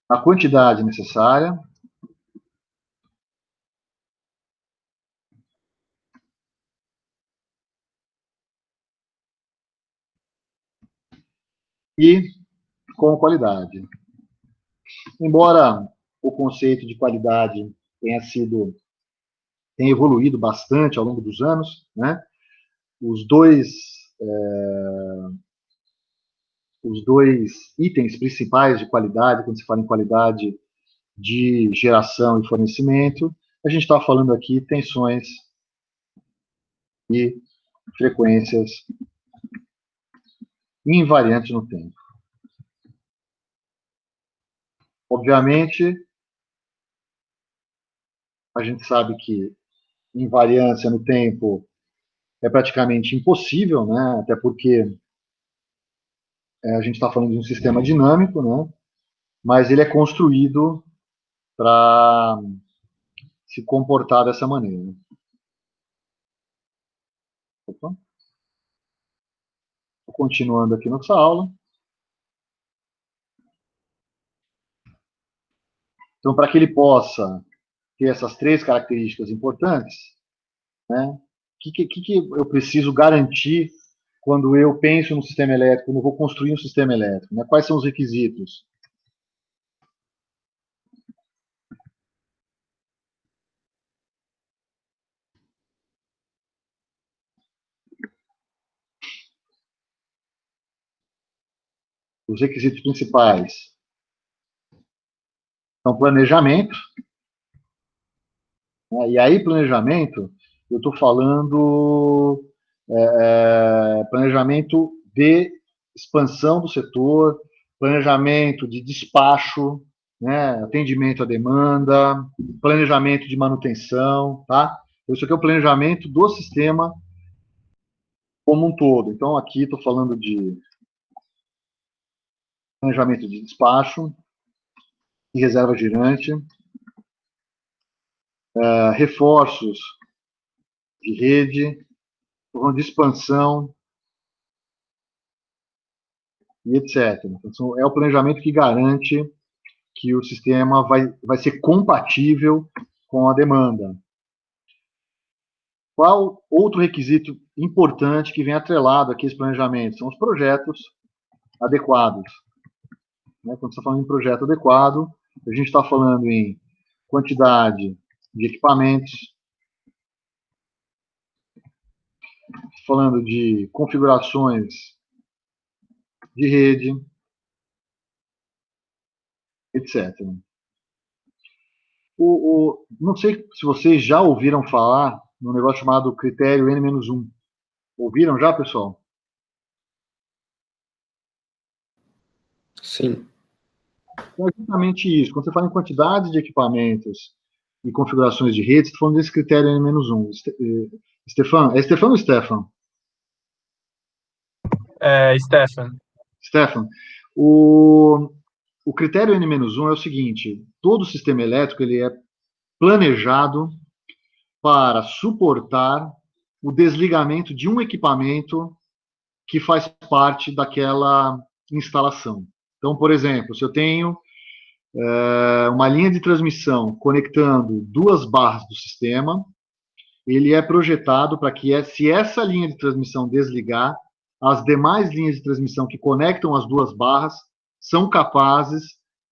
a quantidade necessária e com qualidade. Embora o conceito de qualidade tenha evoluído bastante ao longo dos anos, né? Os dois itens principais de qualidade, quando se fala em qualidade de geração e fornecimento, a gente está falando aqui tensões e frequências invariantes no tempo. Obviamente, a gente sabe que invariância no tempo é praticamente impossível, né? Até porque a gente está falando de um sistema dinâmico, né? Mas ele é construído para se comportar dessa maneira. Opa. Continuando aqui nossa aula. Então, para que ele possa ter essas três características importantes, né, o que eu preciso garantir quando eu penso no sistema elétrico, quando eu vou construir um sistema elétrico? Né? Quais são os requisitos? Os requisitos principais são planejamento, né? E aí planejamento, eu estou falando planejamento de expansão do setor, planejamento de despacho, né, atendimento à demanda, planejamento de manutenção, tá? Isso aqui é o planejamento do sistema como um todo. Então, aqui estou falando de planejamento de despacho e reserva girante, reforços de rede, de expansão e etc. Então, é o planejamento que garante que o sistema vai ser compatível com a demanda. Qual outro requisito importante que vem atrelado aqui a esse planejamento? São os projetos adequados. Né? Quando você está falando em projeto adequado, a gente está falando em quantidade de equipamentos, falando de configurações de rede, etc. Não sei se vocês já ouviram falar no negócio chamado critério N-1. Ouviram já, pessoal? Sim. É exatamente isso. Quando você fala em quantidade de equipamentos e configurações de rede, você está falando desse critério N-1. Stefan, é Stefan ou Stefan? Stefan. Stefan, o critério N-1 é o seguinte: todo sistema elétrico ele é planejado para suportar o desligamento de um equipamento que faz parte daquela instalação. Então, por exemplo, se eu tenho uma linha de transmissão conectando duas barras do sistema, ele é projetado para que, se essa linha de transmissão desligar, as demais linhas de transmissão que conectam as duas barras são capazes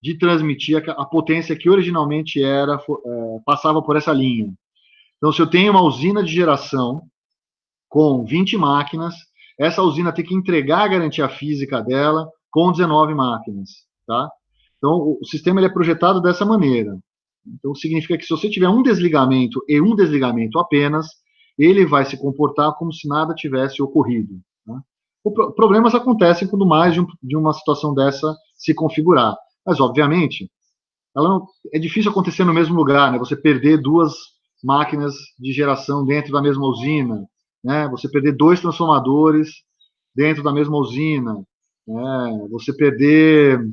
de transmitir a potência que originalmente passava por essa linha. Então, se eu tenho uma usina de geração com 20 máquinas, essa usina tem que entregar a garantia física dela com 19 máquinas, tá? Então, o sistema ele é projetado dessa maneira. Então, significa que se você tiver um desligamento e um desligamento apenas, ele vai se comportar como se nada tivesse ocorrido. Tá? Problemas acontecem quando mais de uma situação dessa se configurar. Mas, obviamente, é difícil acontecer no mesmo lugar, né? Você perder duas máquinas de geração dentro da mesma usina, né? Você perder dois transformadores dentro da mesma usina, né? Você perder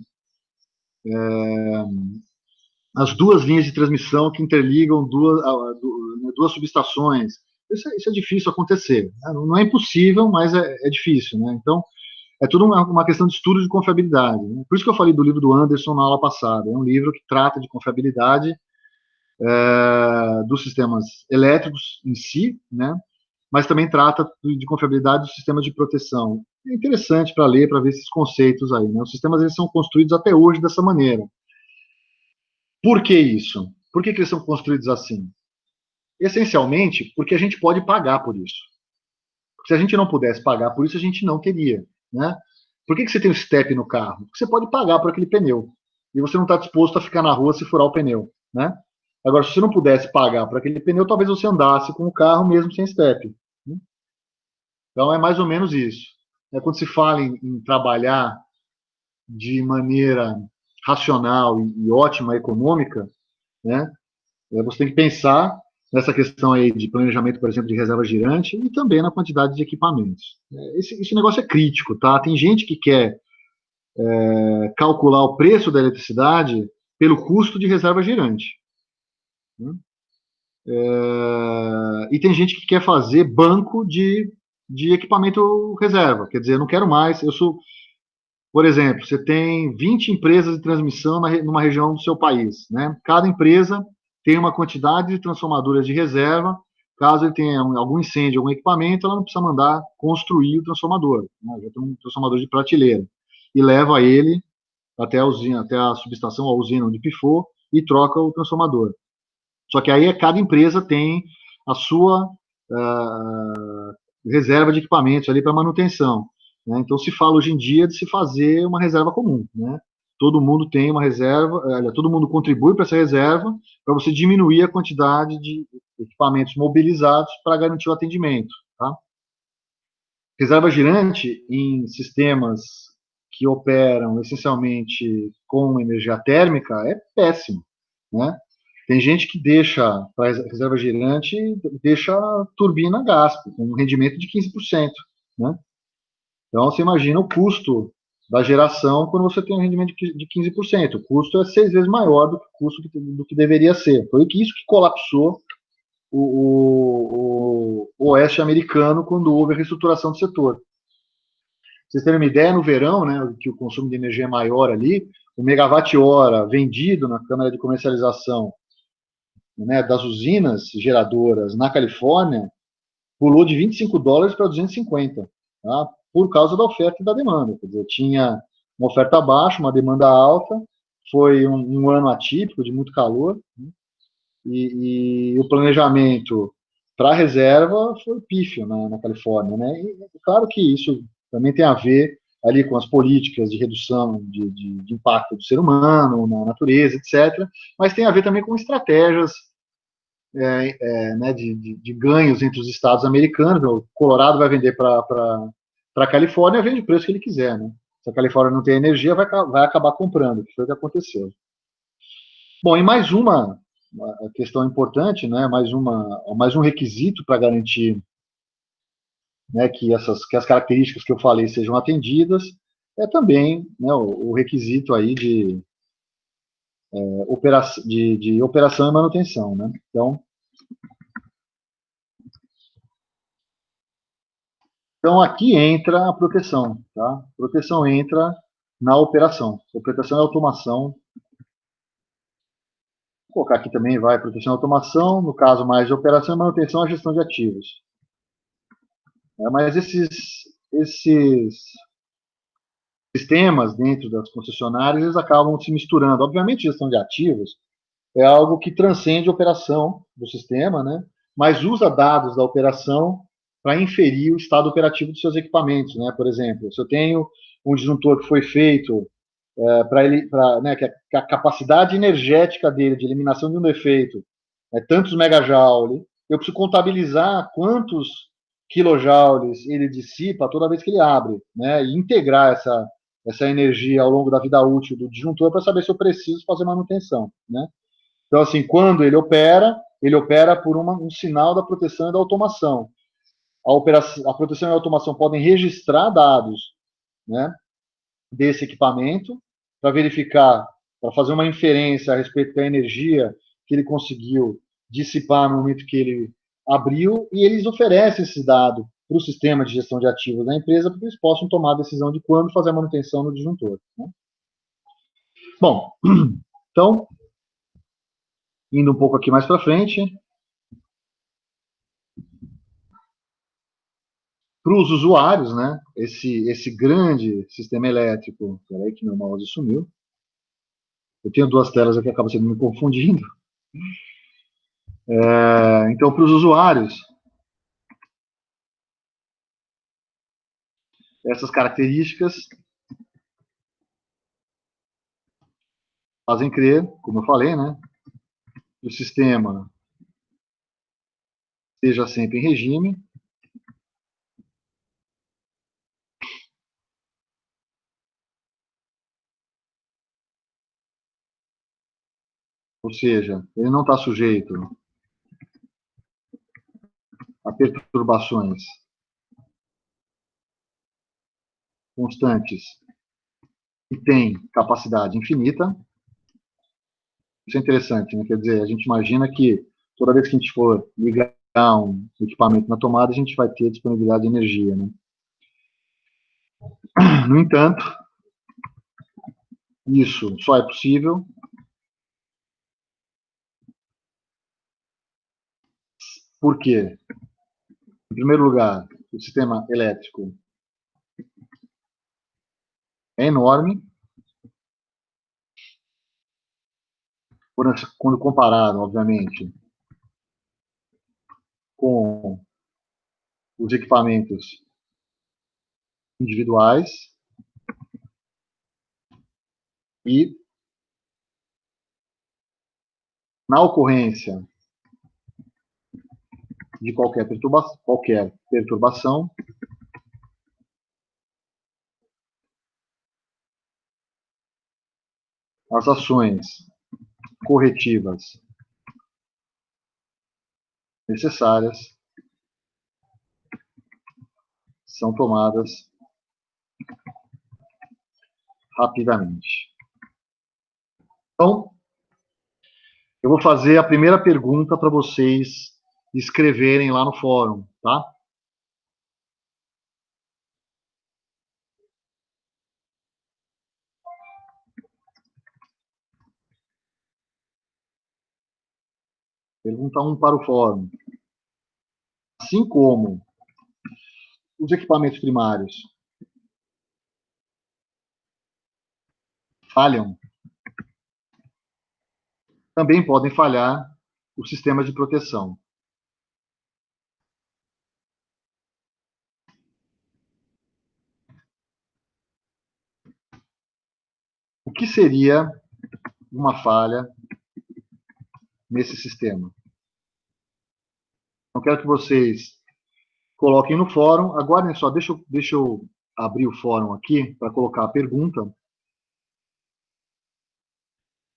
as duas linhas de transmissão que interligam duas subestações. Isso é difícil acontecer. Né? Não é impossível, mas é difícil. Né? Então, é tudo uma questão de estudo de confiabilidade. Né? Por isso que eu falei do livro do Anderson na aula passada. É um livro que trata de confiabilidade dos sistemas elétricos em si, né? Mas também trata de confiabilidade dos sistemas de proteção. É interessante para ler, para ver esses conceitos aí. Né? Os sistemas eles são construídos até hoje dessa maneira. Por que isso? Por que eles são construídos assim? Essencialmente, porque a gente pode pagar por isso. Se a gente não pudesse pagar por isso, a gente não teria. Né? Por que você tem o step no carro? Porque você pode pagar por aquele pneu. E você não está disposto a ficar na rua se furar o pneu. Né? Agora, se você não pudesse pagar por aquele pneu, talvez você andasse com o carro mesmo sem step. Né? Então, é mais ou menos isso. Quando se fala em trabalhar de maneira racional e ótima, econômica, né? Você tem que pensar nessa questão aí de planejamento, por exemplo, de reserva girante e também na quantidade de equipamentos. Esse negócio é crítico, tá? Tem gente que quer calcular o preço da eletricidade pelo custo de reserva girante. Né? E tem gente que quer fazer banco de equipamento reserva. Quer dizer, eu não quero mais, por exemplo, você tem 20 empresas de transmissão numa região do seu país. Né? Cada empresa tem uma quantidade de transformadoras de reserva. Caso ele tenha algum incêndio, algum equipamento, ela não precisa mandar construir o transformador. Né? Já tem um transformador de prateleira. E leva ele até a usina, até a subestação, a usina onde pifou, e troca o transformador. Só que aí cada empresa tem a sua reserva de equipamentos ali para manutenção. Né? Então se fala hoje em dia de se fazer uma reserva comum. Né? Todo mundo tem uma reserva, todo mundo contribui para essa reserva para você diminuir a quantidade de equipamentos mobilizados para garantir o atendimento. Tá? Reserva girante em sistemas que operam essencialmente com energia térmica é péssimo. Né? Tem gente que deixa para reserva girante, deixa a turbina a gás, com um rendimento de 15%. Né? Então, você imagina o custo da geração quando você tem um rendimento de 15%. O custo é 6 vezes maior do que o custo do que deveria ser. Foi isso que colapsou o oeste americano quando houve a reestruturação do setor. Pra vocês terem uma ideia, no verão, né, que o consumo de energia é maior ali, o megawatt-hora vendido na Câmara de Comercialização, né, das usinas geradoras na Califórnia pulou de $25 para 250, tá? Por causa da oferta e da demanda. Quer dizer, tinha uma oferta baixa, uma demanda alta, foi um ano atípico, de muito calor, né? E o planejamento para a reserva foi pífio na Califórnia, né? E claro que isso também tem a ver ali com as políticas de redução de impacto do ser humano na natureza, etc. Mas tem a ver também com estratégias né, de ganhos entre os estados americanos. O Colorado vai vender para a Califórnia, vende o preço que ele quiser, né? Se a Califórnia não tem energia, vai acabar comprando, que foi o que aconteceu. Bom, e mais uma questão importante, né, mais um requisito para garantir, né, que as características que eu falei sejam atendidas, é também, né, o requisito aí de operação e manutenção, né? Então aqui entra a proteção, tá? A proteção entra na operação. A proteção e automação. Vou colocar aqui também vai proteção e automação, no caso mais de operação e manutenção, a gestão de ativos. Mas esses sistemas dentro das concessionárias, eles acabam se misturando. Obviamente, gestão de ativos é algo que transcende a operação do sistema, né? Mas usa dados da operação para inferir o estado operativo dos seus equipamentos, né? Por exemplo, se eu tenho um disjuntor que foi feito né, que a capacidade energética dele de eliminação de um defeito é tantos megajoule, eu preciso contabilizar quantos kilojoules ele dissipa toda vez que ele abre, né? E integrar essa energia ao longo da vida útil do disjuntor para saber se eu preciso fazer manutenção, né? Então, assim, quando ele opera por um sinal da proteção e da automação. A proteção e a automação podem registrar dados, né, desse equipamento para verificar, para fazer uma inferência a respeito da energia que ele conseguiu dissipar no momento que ele abriu, e eles oferecem esse dado para o sistema de gestão de ativos da empresa para que eles possam tomar a decisão de quando fazer a manutenção no disjuntor, né? Bom, então, indo um pouco aqui mais para frente, para os usuários, né, esse grande sistema elétrico, peraí que meu mouse sumiu, eu tenho duas telas aqui, acaba sempre me confundindo. Então, para os usuários, essas características fazem crer, como eu falei, né, que o sistema esteja sempre em regime, ou seja, ele não está sujeito a perturbações constantes e tem capacidade infinita. Isso é interessante, né? Quer dizer, a gente imagina que toda vez que a gente for ligar um equipamento na tomada, a gente vai ter disponibilidade de energia, né? No entanto, isso só é possível porque, em primeiro lugar, o sistema elétrico é enorme, quando comparado, obviamente, com os equipamentos individuais, e na ocorrência de qualquer perturbação, as ações corretivas necessárias são tomadas rapidamente. Então, eu vou fazer a primeira pergunta para vocês escreverem lá no fórum, tá? Pergunta 1 para o fórum. Assim como os equipamentos primários falham, também podem falhar os sistemas de proteção. o que seria uma falha nesse sistema? Eu quero que vocês coloquem no fórum. Agora, só, deixa eu abrir o fórum aqui para colocar a pergunta,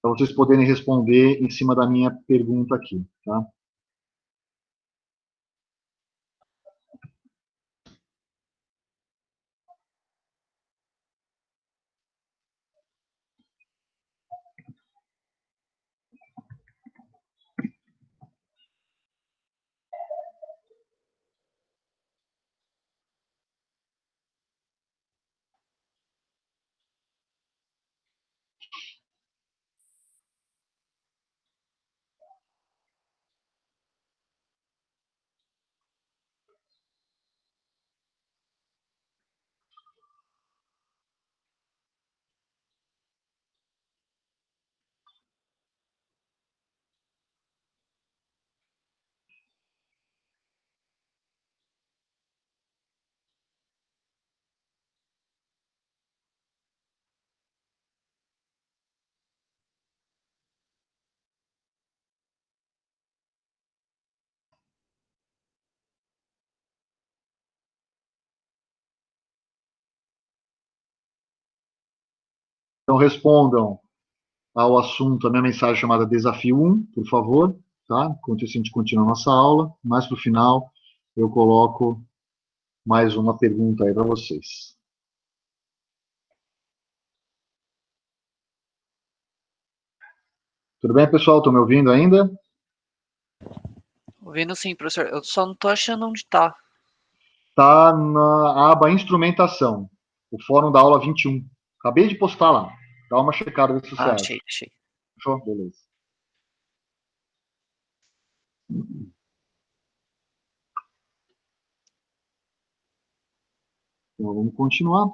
para vocês poderem responder em cima da minha pergunta aqui, tá? Então, respondam ao assunto, a minha mensagem chamada Desafio 1, por favor, tá? Enquanto isso, a gente continua a nossa aula. Mais para o final, eu coloco mais uma pergunta aí para vocês. Tudo bem, pessoal? Estão me ouvindo ainda? Ouvindo sim, professor. Eu só não tô achando onde tá. Está na aba Instrumentação, o fórum da aula 21. Acabei de postar lá. Dá uma checada, ver se você Ah, acha. achei. Fechou? Beleza. Então, vamos continuar.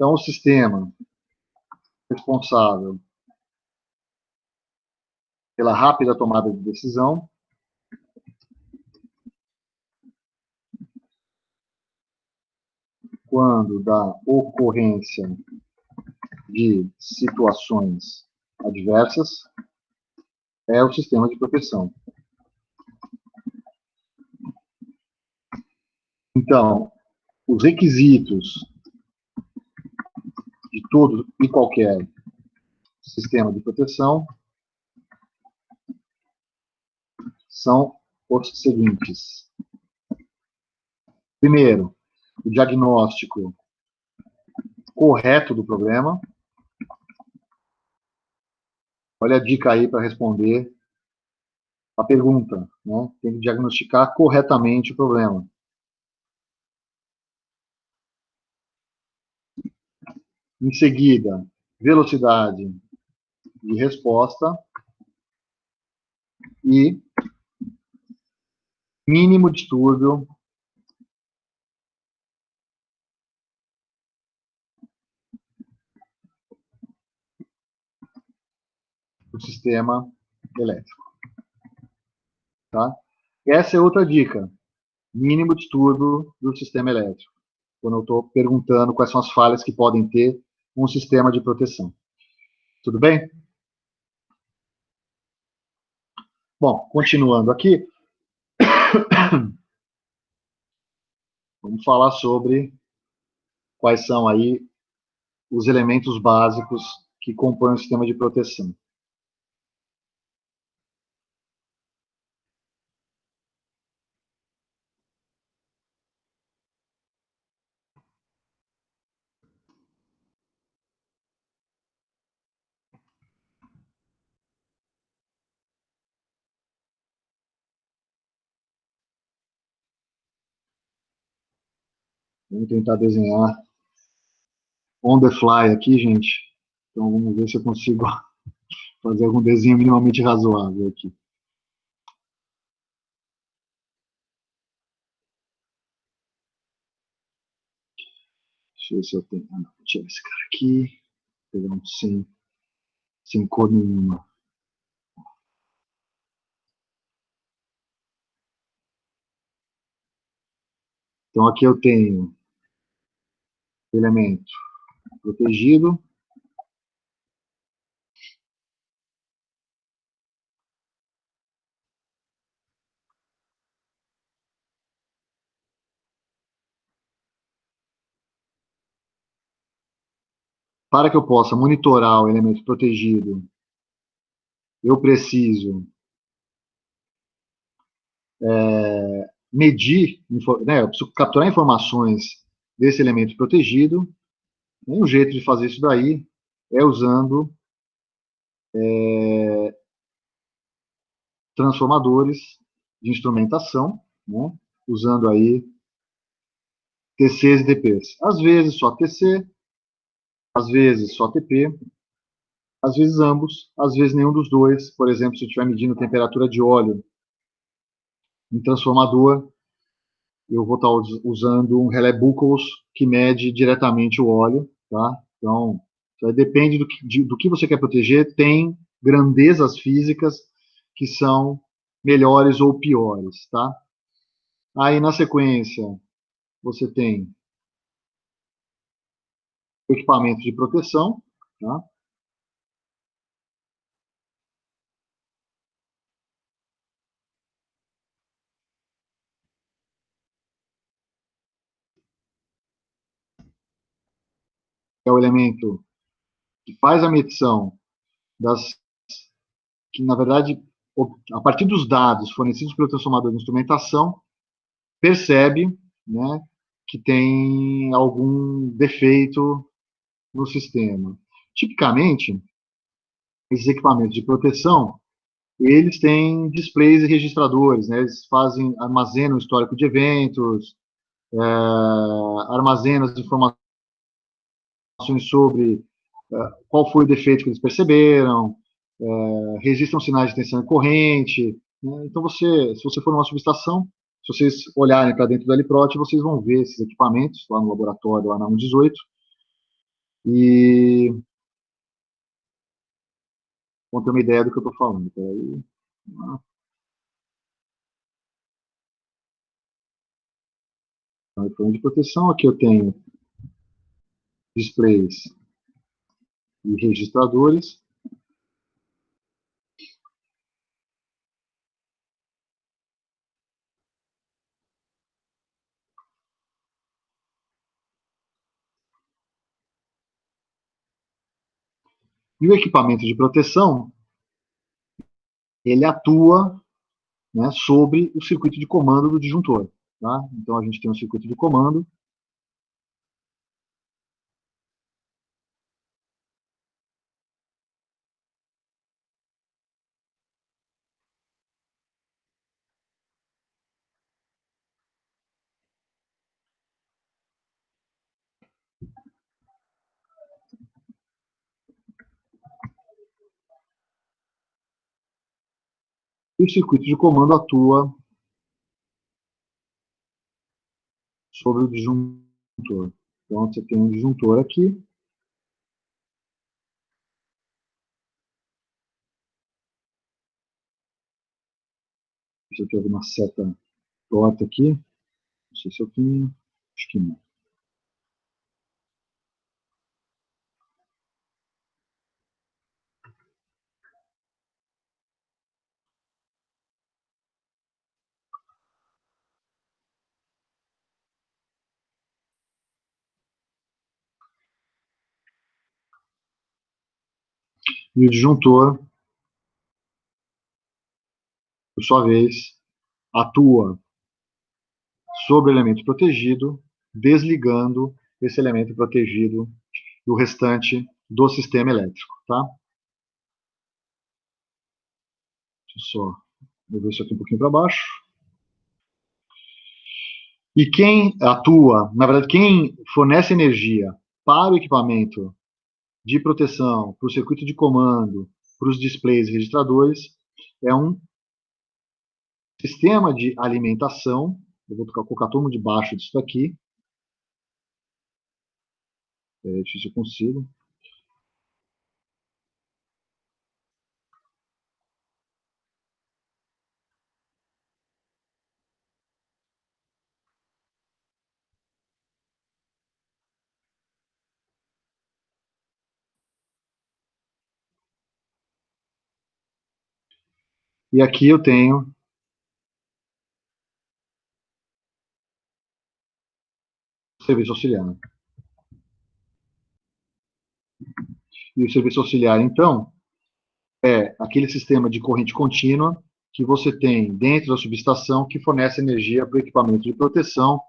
Então, o sistema responsável pela rápida tomada de decisão, quando da ocorrência de situações adversas, é o sistema de proteção. Então, os requisitos de todo e qualquer sistema de proteção são os seguintes. Primeiro, o diagnóstico correto do problema. Olha a dica aí para responder a pergunta, né? Tem que diagnosticar corretamente o problema. Em seguida, velocidade de resposta e mínimo distúrbio do sistema elétrico. Tá? Essa é outra dica. Mínimo distúrbio do sistema elétrico. Quando eu estou perguntando quais são as falhas que podem ter um sistema de proteção. Tudo bem? Bom, continuando aqui, vamos falar sobre quais são aí os elementos básicos que compõem o sistema de proteção. Vamos tentar desenhar on the fly aqui, gente. Então vamos ver se eu consigo fazer algum desenho minimamente razoável aqui. Deixa eu ver se eu tenho. Ah, não, vou tirar esse cara aqui. Vou pegar um sem cor nenhuma. Então aqui eu tenho elemento protegido. Para que eu possa monitorar o elemento protegido, eu preciso medir, né, eu preciso capturar informações desse elemento protegido. E um jeito de fazer isso daí é usando transformadores de instrumentação, né, usando aí TCs e TPs. Às vezes só TC, às vezes só TP, às vezes ambos, às vezes nenhum dos dois. Por exemplo, se eu estiver medindo temperatura de óleo em transformador, eu vou estar usando um relé Buchholz que mede diretamente o óleo, tá? Então, depende do que você quer proteger, tem grandezas físicas que são melhores ou piores, tá? Aí, na sequência, você tem o equipamento de proteção, tá? É o elemento que faz a medição das que, na verdade, a partir dos dados fornecidos pelo transformador de instrumentação, percebe, né, que tem algum defeito no sistema. Tipicamente, esses equipamentos de proteção, eles têm displays e registradores, né, eles armazenam o histórico de eventos, armazenam as informações sobre qual foi o defeito que eles perceberam, registram sinais de tensão e corrente. Né? Então, se você for numa subestação, se vocês olharem para dentro da Liprot, vocês vão ver esses equipamentos lá no laboratório, lá na 118, e vão ter uma ideia do que eu estou falando. Peraí. Então, de proteção, aqui eu tenho displays e registradores. E o equipamento de proteção, ele atua, né, sobre o circuito de comando do disjuntor. Tá? Então, a gente tem um circuito de comando. E o circuito de comando atua sobre o disjuntor. Então, você tem um disjuntor aqui. Deixa eu ter uma seta torta aqui. Não sei se eu tenho. Acho que não. E o disjuntor, por sua vez, atua sobre o elemento protegido, desligando esse elemento protegido do restante do sistema elétrico. Tá? Deixa eu só mover isso aqui um pouquinho para baixo. E quem atua, na verdade, quem fornece energia para o equipamento de proteção, para o circuito de comando, para os displays e registradores, é um sistema de alimentação. Eu vou colocar todo mundo debaixo disso aqui. Deixa eu ver se eu consigo. E aqui eu tenho serviço auxiliar. E o serviço auxiliar, então, é aquele sistema de corrente contínua que você tem dentro da subestação que fornece energia para o equipamento de proteção,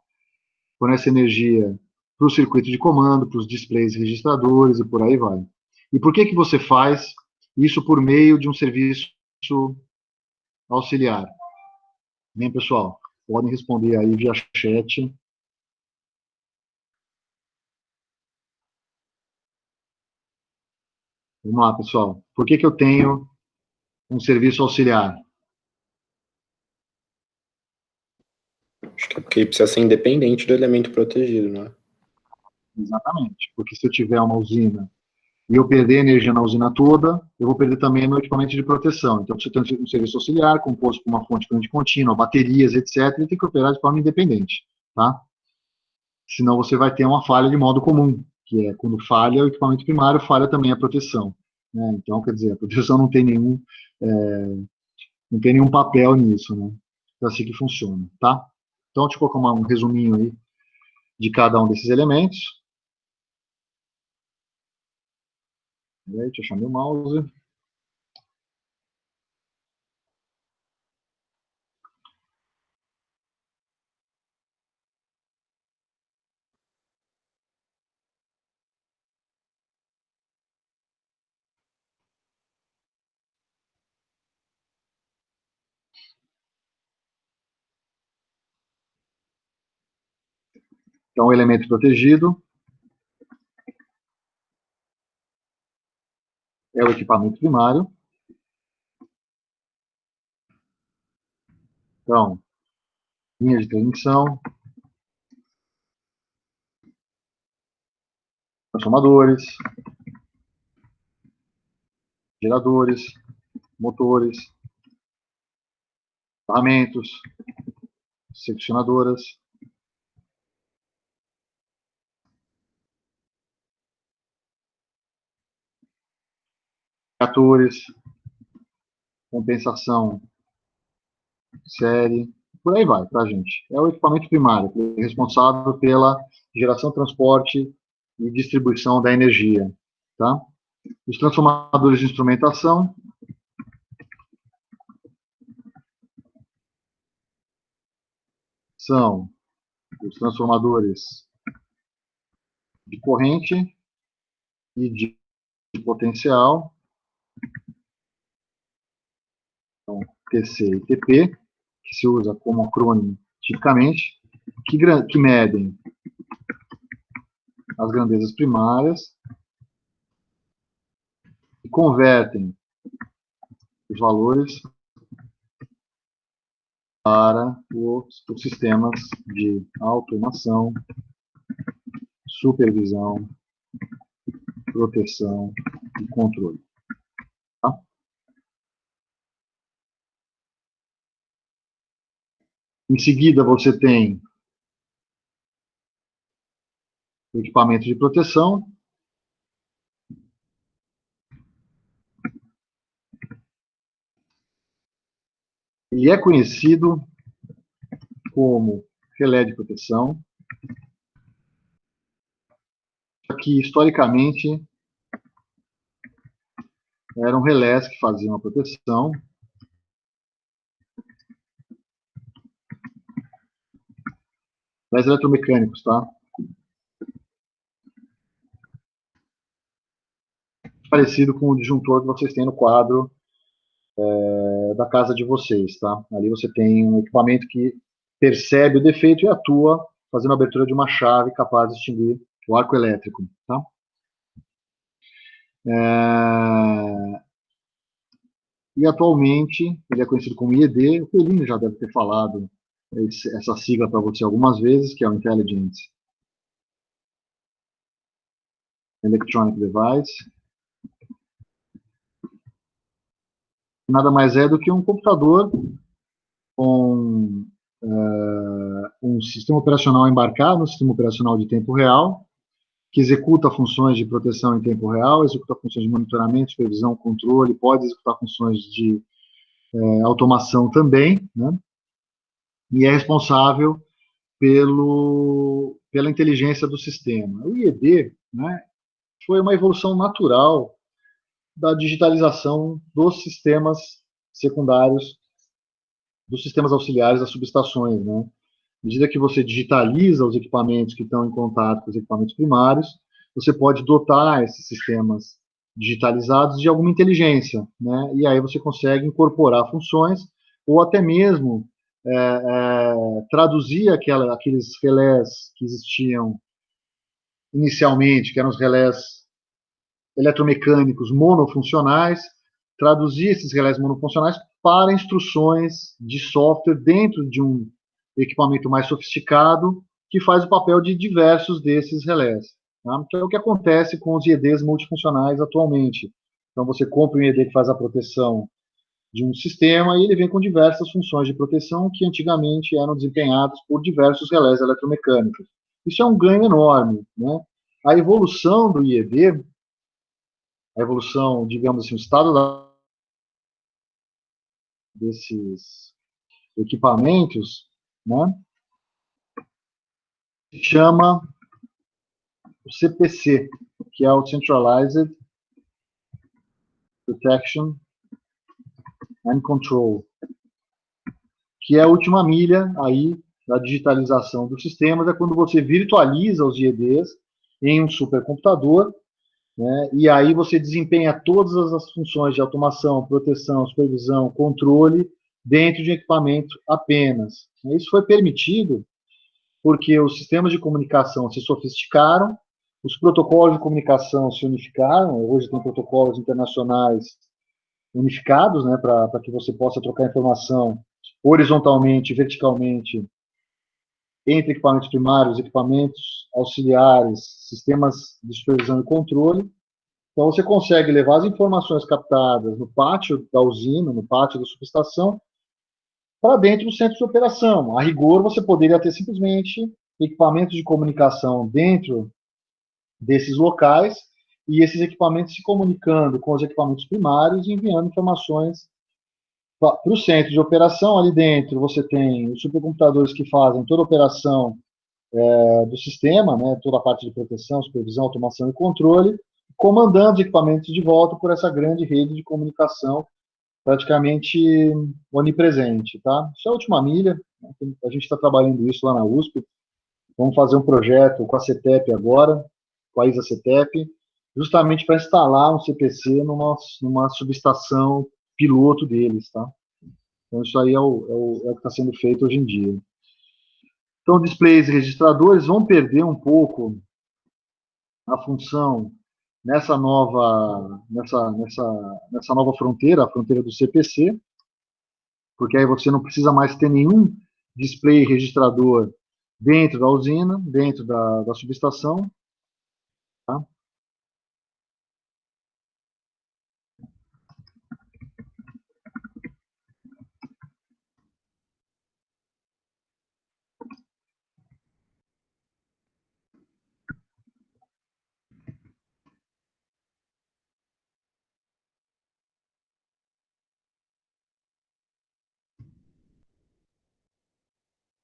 fornece energia para o circuito de comando, para os displays registradores e por aí vai. E por que você faz isso por meio de um serviço auxiliar? Bem, pessoal, podem responder aí via chat. Vamos lá, pessoal. Por que eu tenho um serviço auxiliar? Acho que é porque precisa ser independente do elemento protegido, não é? Exatamente. Porque se eu tiver uma usina e eu perder energia na usina toda, eu vou perder também meu equipamento de proteção. Então, você tem um serviço auxiliar, composto por uma fonte de corrente contínua, baterias, etc., e tem que operar de forma independente, tá? Senão você vai ter uma falha de modo comum, que é quando falha o equipamento primário, falha também a proteção. Né? Então, quer dizer, a proteção não tem nenhum papel nisso, né? Então, é assim que funciona, tá? Então, deixa eu colocar um resuminho aí de cada um desses elementos. Deixa eu achar meu mouse. Então, o elemento protegido é o equipamento primário. Então, linha de transmissão, transformadores, geradores, motores, ferramentas, seccionadoras, reatores, compensação, série, por aí vai, tá, gente? É o equipamento primário, que é responsável pela geração, transporte e distribuição da energia, tá? Os transformadores de instrumentação são os transformadores de corrente e de potencial, então, TC e TP, que se usa como acrônimo tipicamente, que medem as grandezas primárias e convertem os valores para os sistemas de automação, supervisão, proteção e controle. Tá? Em seguida, você tem o equipamento de proteção. Ele é conhecido como relé de proteção, que historicamente eram relés que faziam a proteção. Relés eletromecânicos, tá? Parecido com o disjuntor que vocês têm no quadro da casa de vocês, tá? Ali você tem um equipamento que percebe o defeito e atua fazendo a abertura de uma chave capaz de extinguir o arco elétrico, tá? E atualmente ele é conhecido como IED. O Pelino já deve ter falado essa sigla para você algumas vezes, que é o Intelligent Electronic Device. Nada mais é do que um computador com um sistema operacional embarcado, um sistema operacional de tempo real, que executa funções de proteção em tempo real, executa funções de monitoramento, supervisão, controle, pode executar funções de automação também, né? E é responsável pela inteligência do sistema. O IED, né, foi uma evolução natural da digitalização dos sistemas secundários, dos sistemas auxiliares das subestações, né? À medida que você digitaliza os equipamentos que estão em contato com os equipamentos primários, você pode dotar esses sistemas digitalizados de alguma inteligência, né? E aí você consegue incorporar funções ou até mesmo traduzir aqueles relés que existiam inicialmente, que eram os relés eletromecânicos monofuncionais, traduzir esses relés monofuncionais para instruções de software dentro de um equipamento mais sofisticado, que faz o papel de diversos desses relés. Tá? Que é o que acontece com os IEDs multifuncionais atualmente. Então, você compra um IED que faz a proteção de um sistema e ele vem com diversas funções de proteção que antigamente eram desempenhadas por diversos relés eletromecânicos. Isso é um ganho enorme, né? A evolução do IED, a evolução, digamos assim, o estado desses equipamentos, né, chama o CPC, que é o Centralized Protection and Control, que é a última milha aí da digitalização dos sistemas, é quando você virtualiza os IEDs em um supercomputador, né, e aí você desempenha todas as funções de automação, proteção, supervisão, controle, dentro de um equipamento apenas. Isso foi permitido porque os sistemas de comunicação se sofisticaram, os protocolos de comunicação se unificaram, hoje tem protocolos internacionais unificados, né, para que você possa trocar informação horizontalmente, verticalmente, entre equipamentos primários, equipamentos auxiliares, sistemas de supervisão e controle. Então, você consegue levar as informações captadas no pátio da usina, no pátio da subestação, para dentro do centro de operação. A rigor, você poderia ter simplesmente equipamentos de comunicação dentro desses locais e esses equipamentos se comunicando com os equipamentos primários e enviando informações para o centro de operação. Ali dentro você tem os supercomputadores que fazem toda a operação do sistema, né, toda a parte de proteção, supervisão, automação e controle, comandando os equipamentos de volta por essa grande rede de comunicação praticamente onipresente, tá? Isso é a última milha, né? A gente está trabalhando isso lá na USP, vamos fazer um projeto com a CETEP agora, com a ISA-CETEP, justamente para instalar um CPC numa subestação piloto deles, tá? Então isso aí é o que está sendo feito hoje em dia. Então, displays e registradores vão perder um pouco a função nessa nova fronteira, a fronteira do CPC, porque aí você não precisa mais ter nenhum display registrador dentro da usina, dentro da subestação. Tá?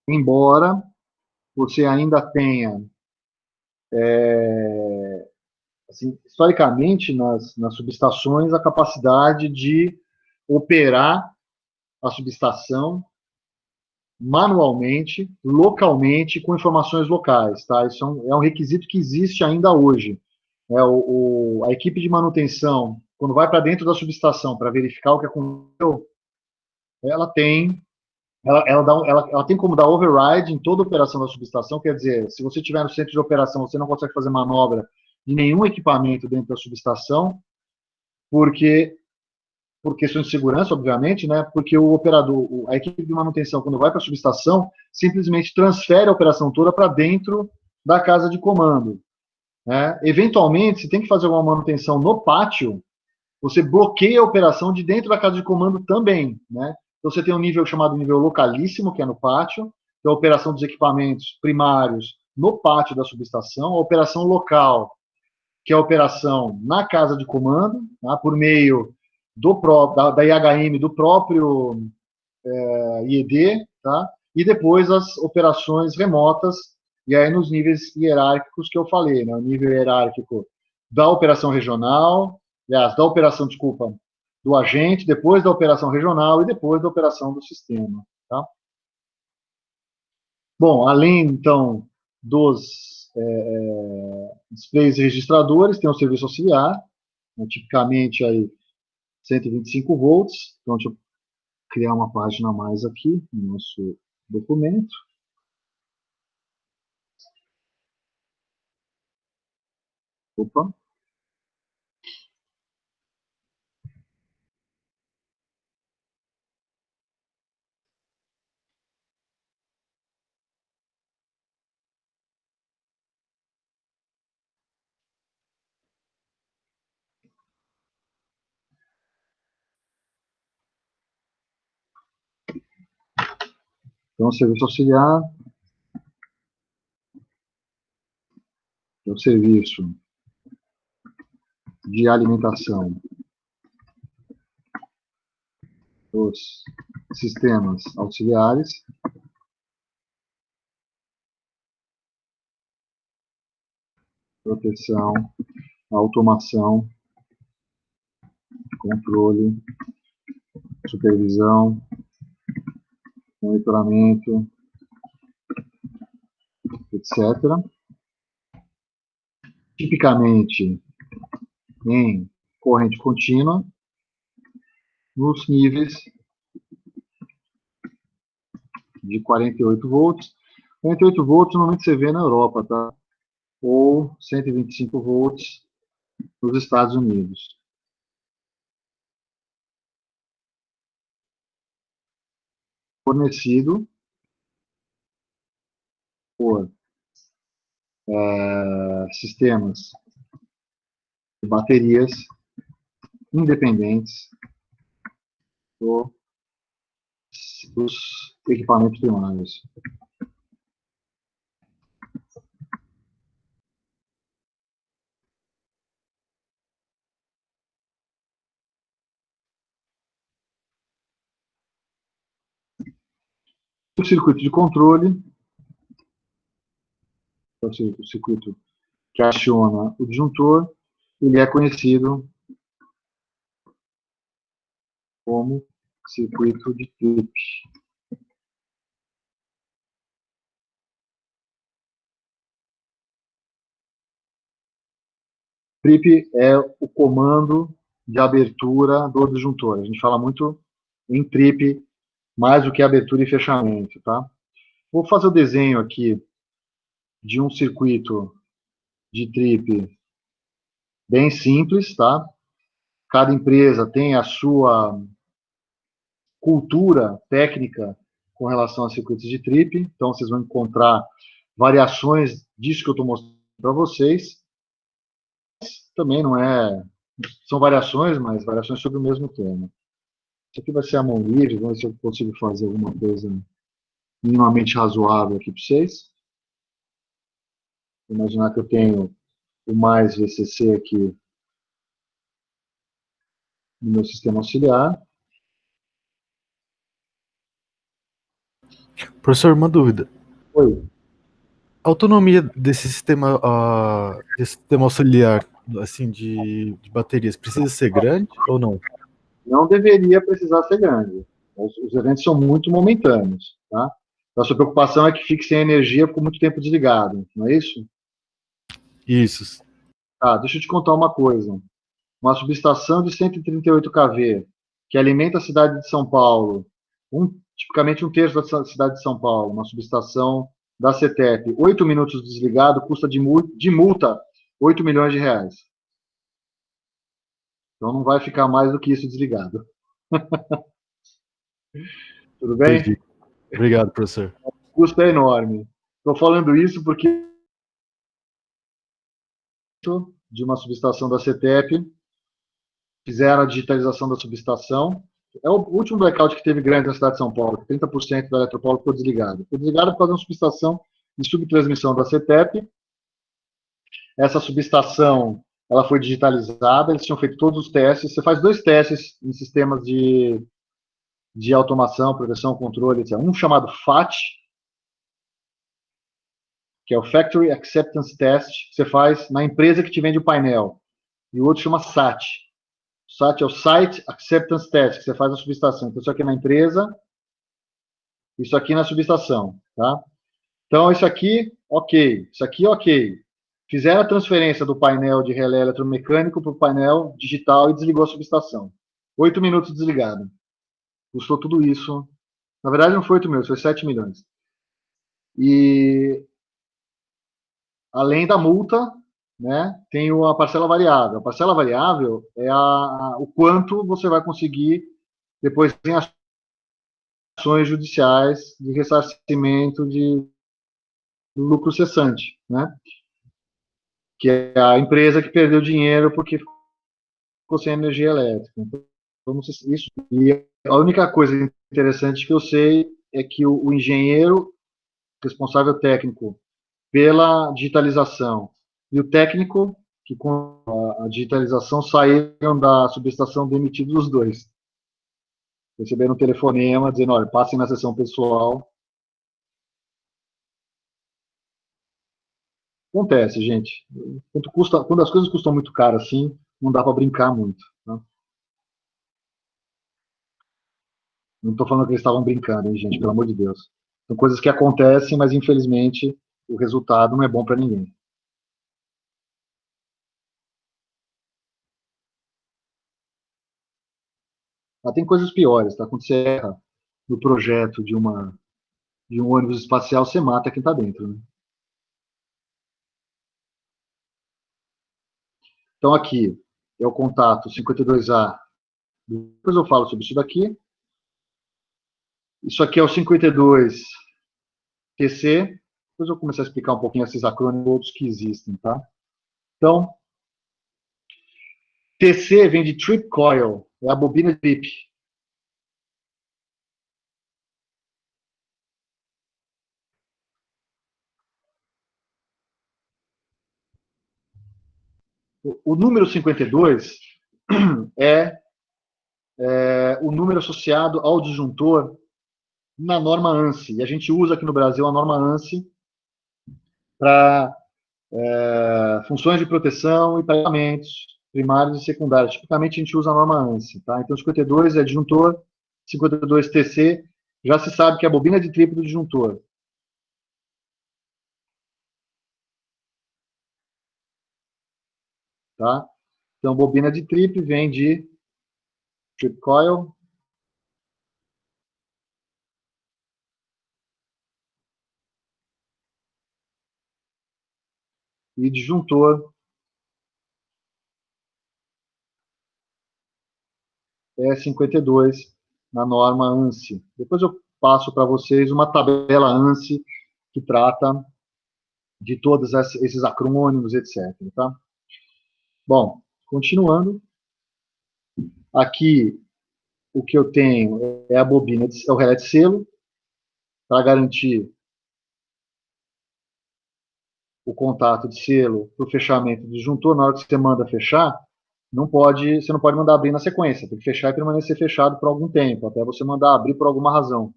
Embora você ainda tenha, assim, historicamente, nas subestações, a capacidade de operar a subestação manualmente, localmente, com informações locais. Tá? Isso é um requisito que existe ainda hoje. A equipe de manutenção, quando vai para dentro da subestação para verificar o que aconteceu, ela tem como dar override em toda a operação da subestação. Quer dizer, se você estiver no centro de operação, você não consegue fazer manobra de nenhum equipamento dentro da subestação, por questões de segurança, obviamente, né? Porque o operador, a equipe de manutenção, quando vai para a subestação, simplesmente transfere a operação toda para dentro da casa de comando. né? Eventualmente, se tem que fazer alguma manutenção no pátio, você bloqueia a operação de dentro da casa de comando também, né? Então, você tem um nível chamado nível localíssimo, que é no pátio, que é a operação dos equipamentos primários no pátio da subestação, a operação local, que é a operação na casa de comando, tá? Por meio da IHM do próprio IED, tá? E depois as operações remotas, e aí nos níveis hierárquicos que eu falei, né? O nível hierárquico da operação regional, aliás, da operação, desculpa, do agente, depois da operação regional e depois da operação do sistema, tá? Bom, além, então, dos displays registradores, tem o serviço auxiliar, né, tipicamente aí 125 volts. Então, deixa eu criar uma página a mais aqui no nosso documento. Opa. Então, o serviço auxiliar é o serviço de alimentação dos sistemas auxiliares, proteção, automação, controle, supervisão, monitoramento, etc. Tipicamente em corrente contínua, nos níveis de 48 volts. 48 volts normalmente você vê na Europa, tá? Ou 125 volts nos Estados Unidos. Fornecido por sistemas de baterias independentes dos equipamentos primários. O circuito de controle, o circuito que aciona o disjuntor, ele é conhecido como circuito de trip. Trip é o comando de abertura do disjuntor. A gente fala muito em trip, mais do que abertura e fechamento, tá? Vou fazer o desenho aqui de um circuito de trip bem simples, tá? Cada empresa tem a sua cultura técnica com relação a circuitos de trip, então vocês vão encontrar variações disso que eu estou mostrando para vocês. Também não é... São variações, mas variações sobre o mesmo tema. Isso aqui vai ser a mão livre, vamos ver se eu consigo fazer alguma coisa minimamente razoável aqui para vocês. Vou imaginar que eu tenho o mais VCC aqui no meu sistema auxiliar. Professor, uma dúvida. Oi. A autonomia desse sistema auxiliar, assim, de baterias, precisa ser grande ou não? Não deveria precisar ser grande. Os eventos são muito momentâneos, tá? A sua preocupação é que fique sem energia por muito tempo desligado, não é isso? Isso. Tá, deixa eu te contar uma coisa. Uma subestação de 138 kV, que alimenta a cidade de São Paulo, tipicamente um terço da cidade de São Paulo, uma subestação da CETEP, 8 minutos desligado, custa de multa 8 milhões de reais. Então não vai ficar mais do que isso desligado. Tudo bem? Entendi. Obrigado, professor. O custo é enorme. Estou falando isso porque de uma subestação da CETEP, fizeram a digitalização da subestação. É o último blackout que teve grande na cidade de São Paulo, 30% da Eletropaulo ficou desligada. Ficou desligada por causa de uma subestação de subtransmissão da CETEP. Essa subestação, ela foi digitalizada, eles tinham feito todos os testes. Você faz 2 testes em sistemas de automação, proteção, controle, etc. Um chamado FAT, que é o Factory Acceptance Test, que você faz na empresa que te vende o painel. E o outro chama SAT. O SAT é o Site Acceptance Test, que você faz na subestação. Então, isso aqui na empresa, isso aqui na subestação, tá? Então, isso aqui, ok. Isso aqui, ok. Fizeram a transferência do painel de relé eletromecânico para o painel digital e desligou a subestação. 8 minutos desligado. Custou tudo isso. Na verdade, não foi 8 minutos, foi 7 milhões. E, além da multa, né, tem a parcela variável. A parcela variável é o quanto você vai conseguir depois em ações judiciais de ressarcimento de lucro cessante, né? Que é a empresa que perdeu dinheiro porque ficou sem energia elétrica. Então, isso. E a única coisa interessante que eu sei é que o engenheiro responsável técnico pela digitalização e o técnico que com a digitalização saíram da subestação demitidos os dois. Receberam um telefonema dizendo, olha, passem na sessão pessoal. Acontece, gente. Quando as coisas custam muito caro assim, não dá para brincar muito. Né? Não estou falando que eles estavam brincando, hein, gente, pelo amor de Deus. São coisas que acontecem, mas infelizmente o resultado não é bom para ninguém. Tem coisas piores, tá? Quando você erra no projeto de um ônibus espacial, você mata quem está dentro. Né? Então, aqui é o contato 52A. Depois eu falo sobre isso daqui. Isso aqui é o 52TC. Depois eu vou começar a explicar um pouquinho esses acrônimos outros que existem, tá? Então, TC vem de Trip Coil, é a bobina de trip. O número 52 é o número associado ao disjuntor na norma ANSI. E a gente usa aqui no Brasil a norma ANSI para funções de proteção e pagamentos primários e secundários. Tipicamente a gente usa a norma ANSI. Tá? Então 52 é disjuntor, 52TC já se sabe que é a bobina de triplo do disjuntor. Tá? Então, bobina de trip vem de trip coil. E disjuntor é 52 na norma ANSI. Depois eu passo para vocês uma tabela ANSI que trata de todos esses acrônimos, etc. Tá? Bom, continuando. Aqui, o que eu tenho é a bobina, é o relé de selo, para garantir o contato de selo para o fechamento do disjuntor. Na hora que você manda fechar, você não pode mandar abrir na sequência, tem que fechar e permanecer fechado por algum tempo, até você mandar abrir por alguma razão.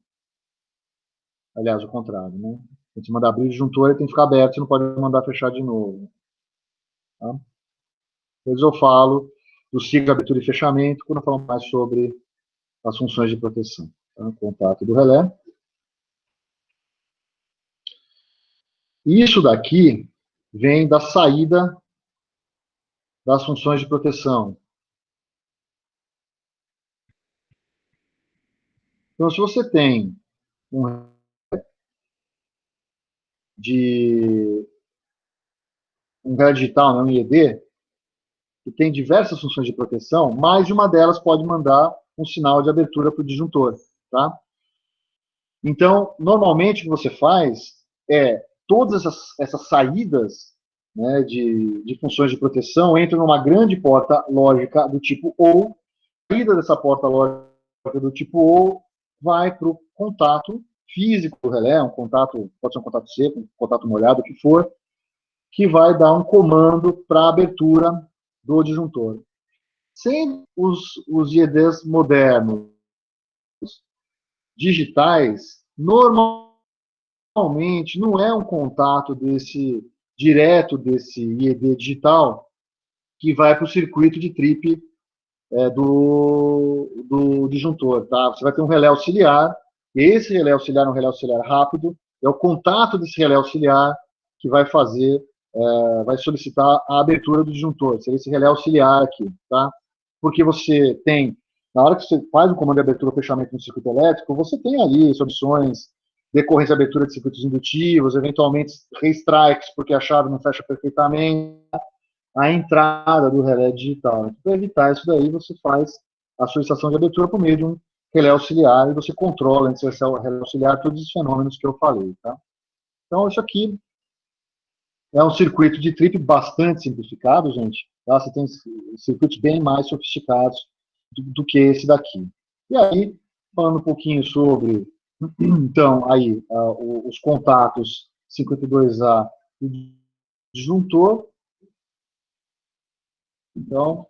Aliás, o contrário, né? Quando você mandar abrir o disjuntor, ele tem que ficar aberto, você não pode mandar fechar de novo. Tá? Depois eu falo do ciclo de abertura e fechamento, quando eu falo mais sobre as funções de proteção. Tá? Contato do relé. Isso daqui vem da saída das funções de proteção. Então, se você tem um relé digital, né, um IED, que tem diversas funções de proteção, mais de uma delas pode mandar um sinal de abertura para o disjuntor. Tá? Então, normalmente o que você faz é todas essas saídas, né, de funções de proteção entram numa grande porta lógica do tipo OU. A saída dessa porta lógica do tipo OU vai para o contato físico do relé, um contato, pode ser um contato seco, um contato molhado, o que for, que vai dar um comando para a abertura do disjuntor. Sem os IEDs modernos digitais, normalmente não é um contato direto desse IED digital que vai para o circuito de trip do disjuntor. Tá? Você vai ter um relé auxiliar, e esse relé auxiliar é um relé auxiliar rápido, é o contato desse relé auxiliar que vai fazer, vai solicitar a abertura do disjuntor, seria esse relé auxiliar aqui, tá? Porque você tem, na hora que você faz o comando de abertura ou fechamento no circuito elétrico, você tem ali opções, decorrência de abertura de circuitos indutivos, eventualmente restrikes, porque a chave não fecha perfeitamente, a entrada do relé digital. Para evitar isso daí, você faz a solicitação de abertura por meio de um relé auxiliar e você controla entre esse relé auxiliar todos os fenômenos que eu falei. Tá? Então, isso aqui é um circuito de trip bastante simplificado, gente. Tá? Você tem circuitos bem mais sofisticados do que esse daqui. E aí, falando um pouquinho sobre, então, aí, os contatos 52A e disjuntor. Então,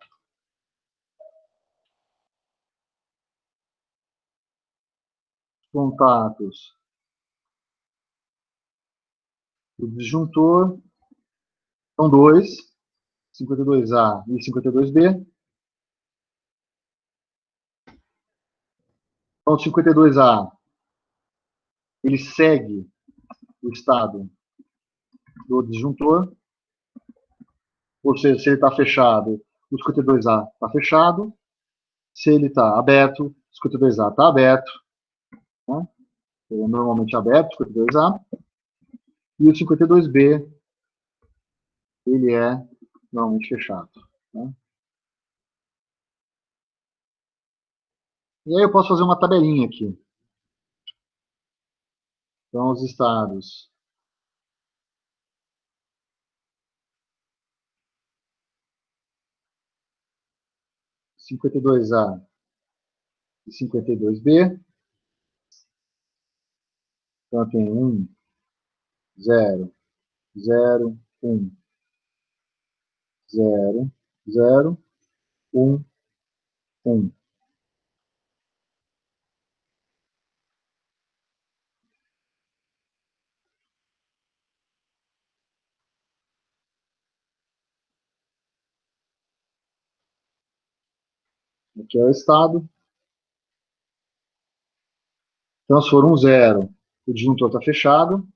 contatos do disjuntor são dois, 52A e 52B. Então, o 52A, ele segue o estado do disjuntor, ou seja, se ele está fechado, o 52A está fechado, se ele está aberto, o 52A está aberto, né? Ele é normalmente aberto, o 52A, e o 52B, ele é normalmente fechado. Né? E aí eu posso fazer uma tabelinha aqui. Então, os estados 52A e 52B. Então, tem 1, 0, 0, 1, 0, 0, 1, 1. Aqui é o estado. Então, se for 1, 0, o disjuntor está fechado.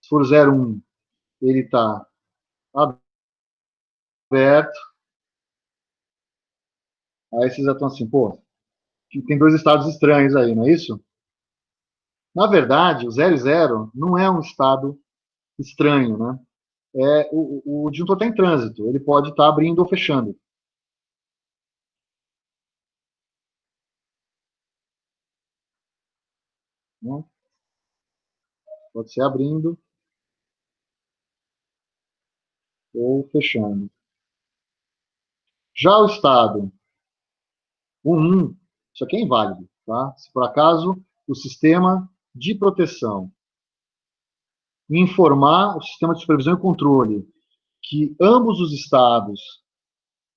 Se for 0, 1, ele está aberto. Aí vocês já estão assim, pô, tem dois estados estranhos aí, não é isso? Na verdade, o 0 e 0 não é um estado estranho, né? O disjuntor está em trânsito, ele pode estar abrindo ou fechando. Né? Pode ser abrindo ou fechando. Já o estado 1, isso aqui é inválido, tá? Se por acaso o sistema de proteção informar o sistema de supervisão e controle que ambos os estados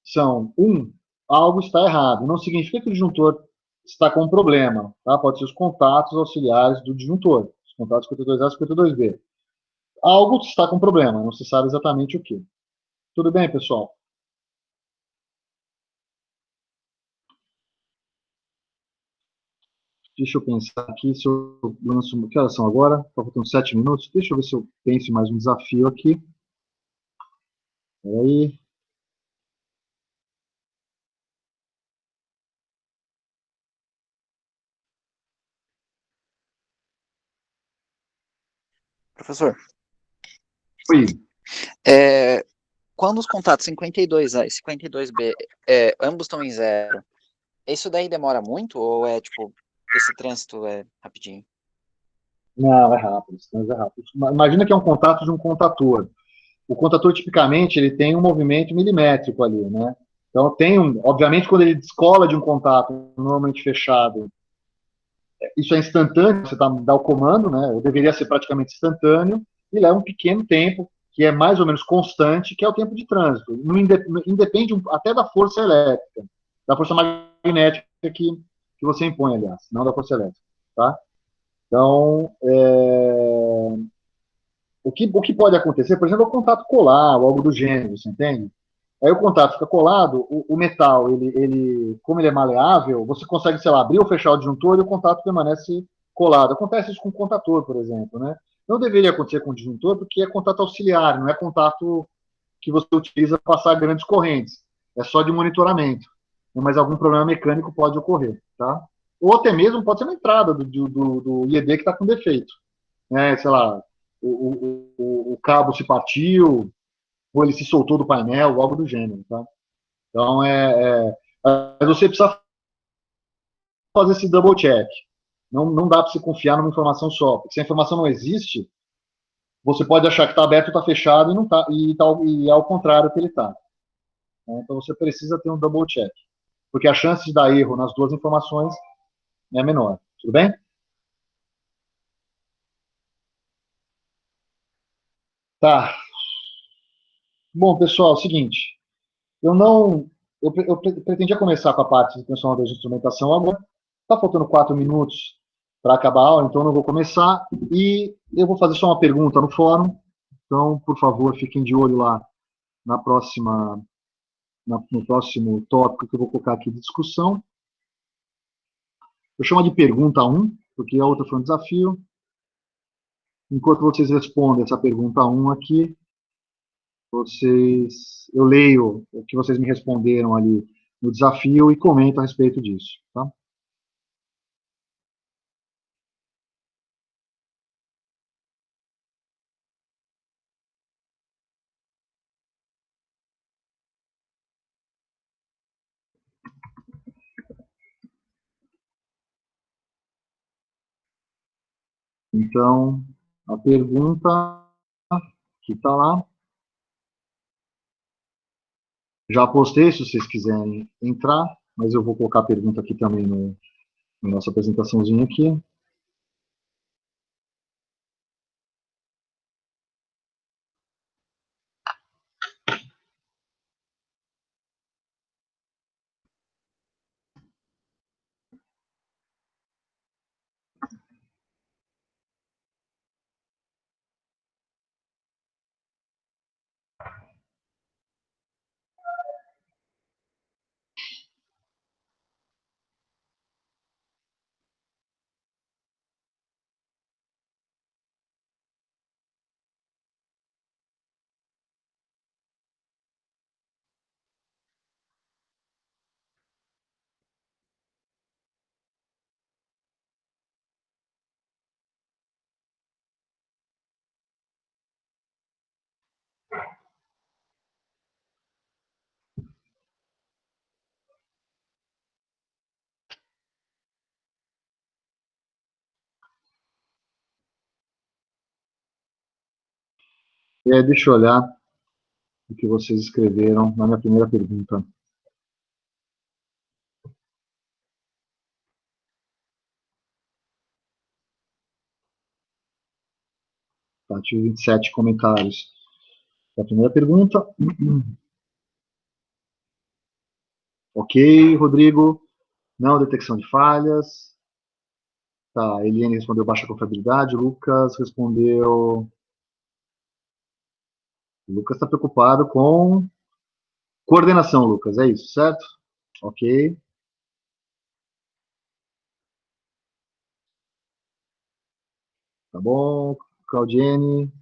são 1, algo está errado. Não significa que o disjuntor está com um problema, tá? Pode ser os contatos auxiliares do disjuntor, os contatos 52A e 52B. Algo está com problema, não se sabe exatamente o que. Tudo bem, pessoal? Deixa eu pensar aqui se eu lanço. Que horas são agora? Está faltando 7 minutos. Deixa eu ver se eu penso em mais um desafio aqui. Peraí. Professor, Oi. quando os contatos 52A e 52B, ambos estão em 0, isso daí demora muito ou é tipo, esse trânsito é rapidinho? Não, é rápido, mas é rápido. Imagina que é um contato de um contator. O contator, tipicamente, ele tem um movimento milimétrico ali, né? Então, obviamente, quando ele descola de um contato normalmente fechado, isso é instantâneo, você dá o comando, né? Ou deveria ser praticamente instantâneo, e leva um pequeno tempo, que é mais ou menos constante, que é o tempo de trânsito. Não independe até da força elétrica, da força magnética que você impõe, aliás, não da força elétrica, tá? Então, o que pode acontecer, por exemplo, é o contato colar, ou algo do gênero, você entende? Aí o contato fica colado, o metal, como ele é maleável, você consegue, sei lá, abrir ou fechar o disjuntor e o contato permanece colado. Acontece isso com o contator, por exemplo, né? Não deveria acontecer com o disjuntor, porque é contato auxiliar, não é contato que você utiliza para passar grandes correntes. É só de monitoramento. Mas algum problema mecânico pode ocorrer, tá? Ou até mesmo pode ser uma entrada do IED que está com defeito. Né? Sei lá, o cabo se partiu, ou ele se soltou do painel, ou algo do gênero, tá? Então, mas você precisa fazer esse double check. Não dá para você confiar numa informação só, porque se a informação não existe, você pode achar que está aberto, está fechado, e não tá, e é ao contrário que ele está. Então, você precisa ter um double check, porque a chance de dar erro nas duas informações é menor. Tudo bem? Tá. Bom, pessoal, é o seguinte. Eu não. Eu pretendia começar com a parte de transformador de instrumentação agora. Está faltando 4 minutos para acabar a aula, então eu não vou começar. E eu vou fazer só uma pergunta no fórum. Então, por favor, fiquem de olho lá na próxima, no próximo tópico que eu vou colocar aqui de discussão. Eu chamo de pergunta 1, porque a outra foi um desafio. Enquanto vocês respondem essa pergunta 1 aqui, eu leio o que vocês me responderam ali no desafio e comento a respeito disso, tá? Então, a pergunta que está lá, já postei se vocês quiserem entrar, mas eu vou colocar a pergunta aqui também na nossa apresentaçãozinha aqui. Deixa eu olhar o que vocês escreveram na minha primeira pergunta. Tá, tive 27 comentários. A primeira pergunta. Ok, Rodrigo. Não, detecção de falhas. Tá, Eliane respondeu baixa confiabilidade. Lucas respondeu. O Lucas está preocupado com coordenação, Lucas, é isso, certo? Ok. Tá bom. Claudiene.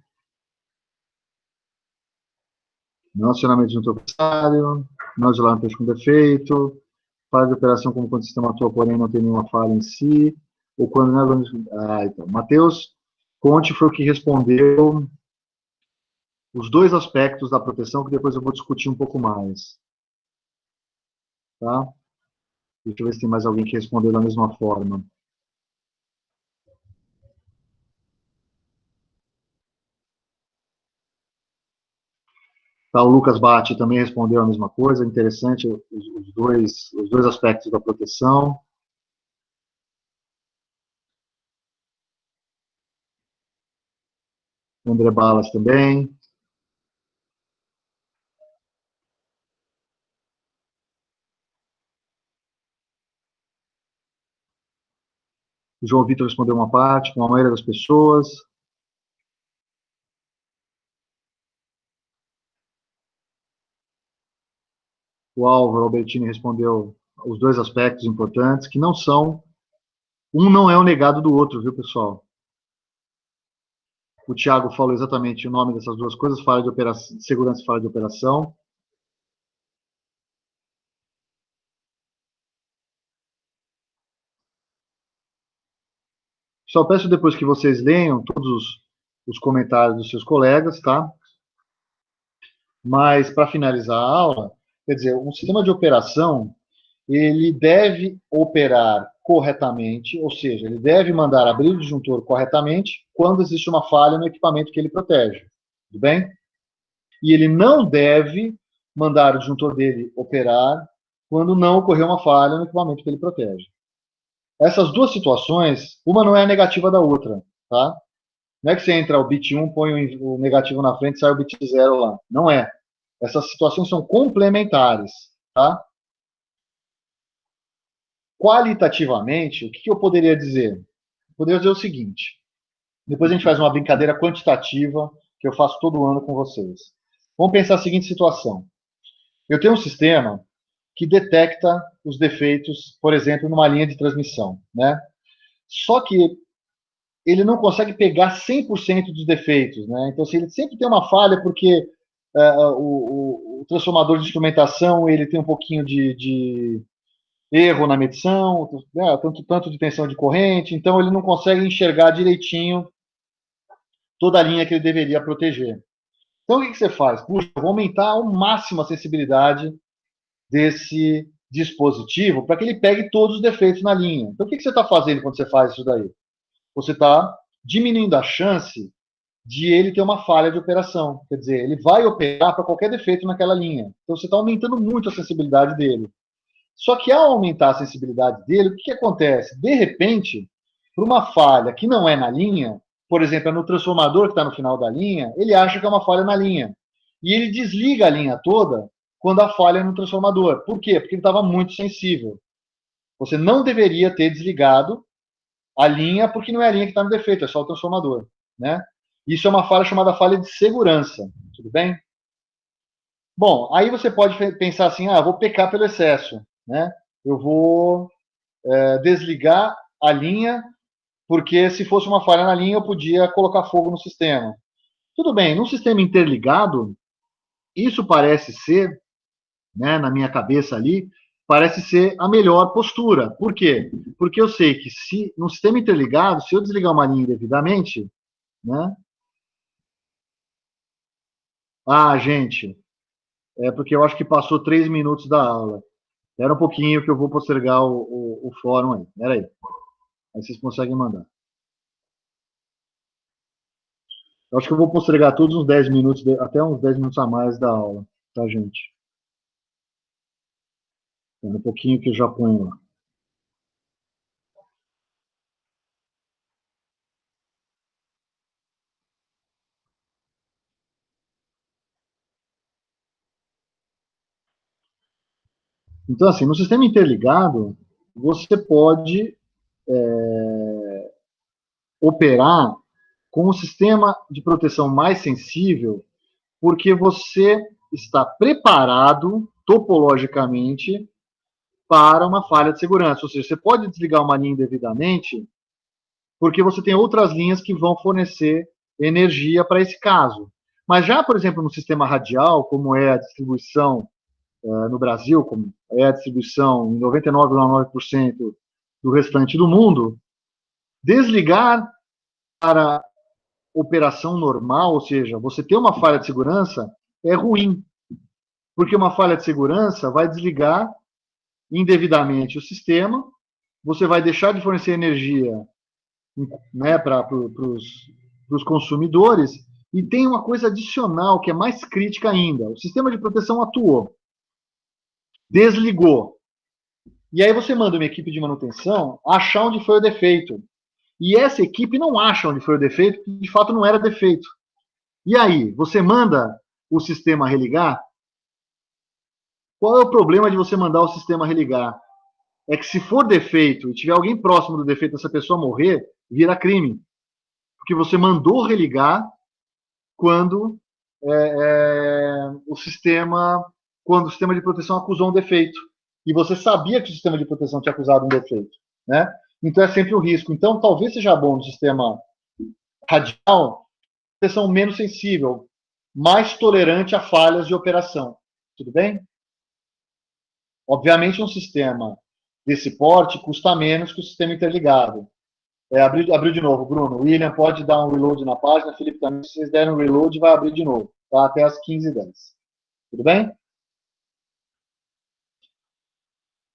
Não acionamento de um proprietário. Não isolar um peixe com defeito. Falha de operação como quando o sistema atua, porém não tem nenhuma falha em si. Ou quando não é. Então. Matheus Conte foi o que respondeu os dois aspectos da proteção, que depois eu vou discutir um pouco mais. Tá? Deixa eu ver se tem mais alguém que respondeu da mesma forma. Tá, o Lucas Batti também respondeu a mesma coisa, interessante os dois aspectos da proteção. André Balas também. O João Vitor respondeu uma parte, com a maioria das pessoas. O Álvaro Albertini respondeu os dois aspectos importantes, que não são... Um não é o negado do outro, viu, pessoal? O Thiago falou exatamente o nome dessas duas coisas, falha de operação, segurança e falha de operação. Só peço depois que vocês leiam todos os comentários dos seus colegas, tá? Mas, para finalizar a aula, quer dizer, um sistema de operação, ele deve operar corretamente, ou seja, ele deve mandar abrir o disjuntor corretamente quando existe uma falha no equipamento que ele protege, tudo bem? E ele não deve mandar o disjuntor dele operar quando não ocorreu uma falha no equipamento que ele protege. Essas duas situações, uma não é a negativa da outra, tá? Não é que você entra o bit 1, põe o negativo na frente e sai o bit 0 lá. Não é. Essas situações são complementares, tá? Qualitativamente, o que eu poderia dizer? Eu poderia dizer o seguinte. Depois a gente faz uma brincadeira quantitativa que eu faço todo ano com vocês. Vamos pensar a seguinte situação. Eu tenho um sistema que detecta os defeitos, por exemplo, numa linha de transmissão, né? Só que ele não consegue pegar 100% dos defeitos, né? Então, se ele sempre tem uma falha, porque o transformador de instrumentação ele tem um pouquinho de erro na medição, né? tanto de tensão de corrente, então ele não consegue enxergar direitinho toda a linha que ele deveria proteger. Então, o que você faz? Puxa, eu vou aumentar ao máximo a sensibilidade desse dispositivo para que ele pegue todos os defeitos na linha. Então, o que você está fazendo quando você faz isso daí? Você está diminuindo a chance de ele ter uma falha de operação. Quer dizer, ele vai operar para qualquer defeito naquela linha. Então, você está aumentando muito a sensibilidade dele. Só que, ao aumentar a sensibilidade dele, o que acontece? De repente, por uma falha que não é na linha, por exemplo, é no transformador que está no final da linha, ele acha que é uma falha na linha. E ele desliga a linha toda quando a falha é no transformador. Por quê? Porque ele estava muito sensível. Você não deveria ter desligado a linha, porque não é a linha que está no defeito, é só o transformador, né? Isso é uma falha chamada falha de segurança, tudo bem? Bom, aí você pode pensar assim, vou pecar pelo excesso, né? Eu vou desligar a linha, porque se fosse uma falha na linha, eu podia colocar fogo no sistema. Tudo bem, num sistema interligado, isso parece ser, né, na minha cabeça ali, parece ser a melhor postura. Por quê? Porque eu sei que se no sistema interligado, se eu desligar uma linha indevidamente, né? Gente, é porque eu acho que passou 3 minutos da aula. Espera um pouquinho que eu vou postergar o fórum aí. Espera aí. Aí vocês conseguem mandar. Eu acho que eu vou postergar todos uns 10 minutos, até uns 10 minutos a mais da aula, tá, gente? Espera um pouquinho que eu já ponho lá. Então, assim, no sistema interligado, você pode operar com um sistema de proteção mais sensível, porque você está preparado, topologicamente, para uma falha de segurança. Ou seja, você pode desligar uma linha indevidamente, porque você tem outras linhas que vão fornecer energia para esse caso. Mas já, por exemplo, no sistema radial, como é a distribuição no Brasil, como é a distribuição em 99,9% do restante do mundo, desligar para operação normal, ou seja, você ter uma falha de segurança, é ruim. Porque uma falha de segurança vai desligar indevidamente o sistema, você vai deixar de fornecer energia, né, para os consumidores, E tem uma coisa adicional que é mais crítica ainda. O sistema de proteção atuou, desligou. E aí você manda uma equipe de manutenção achar onde foi o defeito. E essa equipe não acha onde foi o defeito, porque de fato não era defeito. E aí, você manda o sistema religar? Qual é o problema de você mandar o sistema religar? É que se for defeito e tiver alguém próximo do defeito, essa pessoa morrer, vira crime. Porque você mandou religar quando o sistema de proteção acusou um defeito. E você sabia que o sistema de proteção tinha acusado um defeito, né? Então é sempre o risco. Então talvez seja bom no sistema radial proteção menos sensível, mais tolerante a falhas de operação. Tudo bem? Obviamente um sistema desse porte custa menos que o sistema interligado. Abriu de novo, Bruno. William, pode dar um reload na página. Felipe também, se vocês derem um reload, vai abrir de novo. Tá? Até as 15h10. Tudo bem?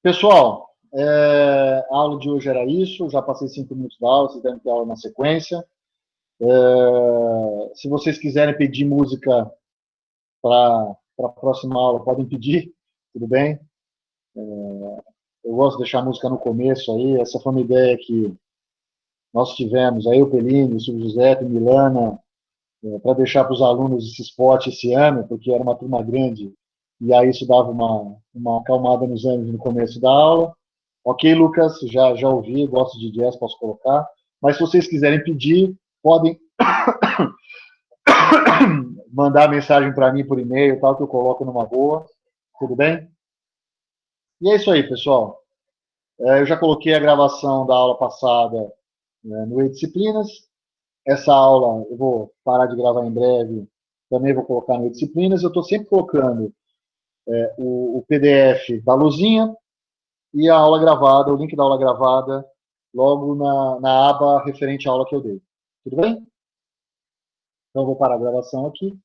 Pessoal, a aula de hoje era isso. Já passei 5 minutos da aula, vocês devem ter aula na sequência. Se vocês quiserem pedir música para a próxima aula, podem pedir. Tudo bem? Eu gosto de deixar a música no começo aí. Essa foi uma ideia que nós tivemos aí, o Pelini, o Silvio Giuseppe, Milana, para deixar para os alunos esse spot esse ano, porque era uma turma grande, e aí isso dava uma acalmada nos ânimos no começo da aula. Ok, Lucas, já ouvi, gosto de jazz, posso colocar. Mas se vocês quiserem pedir, podem mandar mensagem para mim por e-mail, tal, que eu coloco numa boa. Tudo bem? E é isso aí, pessoal. Eu já coloquei a gravação da aula passada no E-Disciplinas. Essa aula eu vou parar de gravar em breve, também vou colocar no E-Disciplinas. Eu estou sempre colocando o PDF da luzinha e a aula gravada, o link da aula gravada, logo na aba referente à aula que eu dei. Tudo bem? Então eu vou parar a gravação aqui.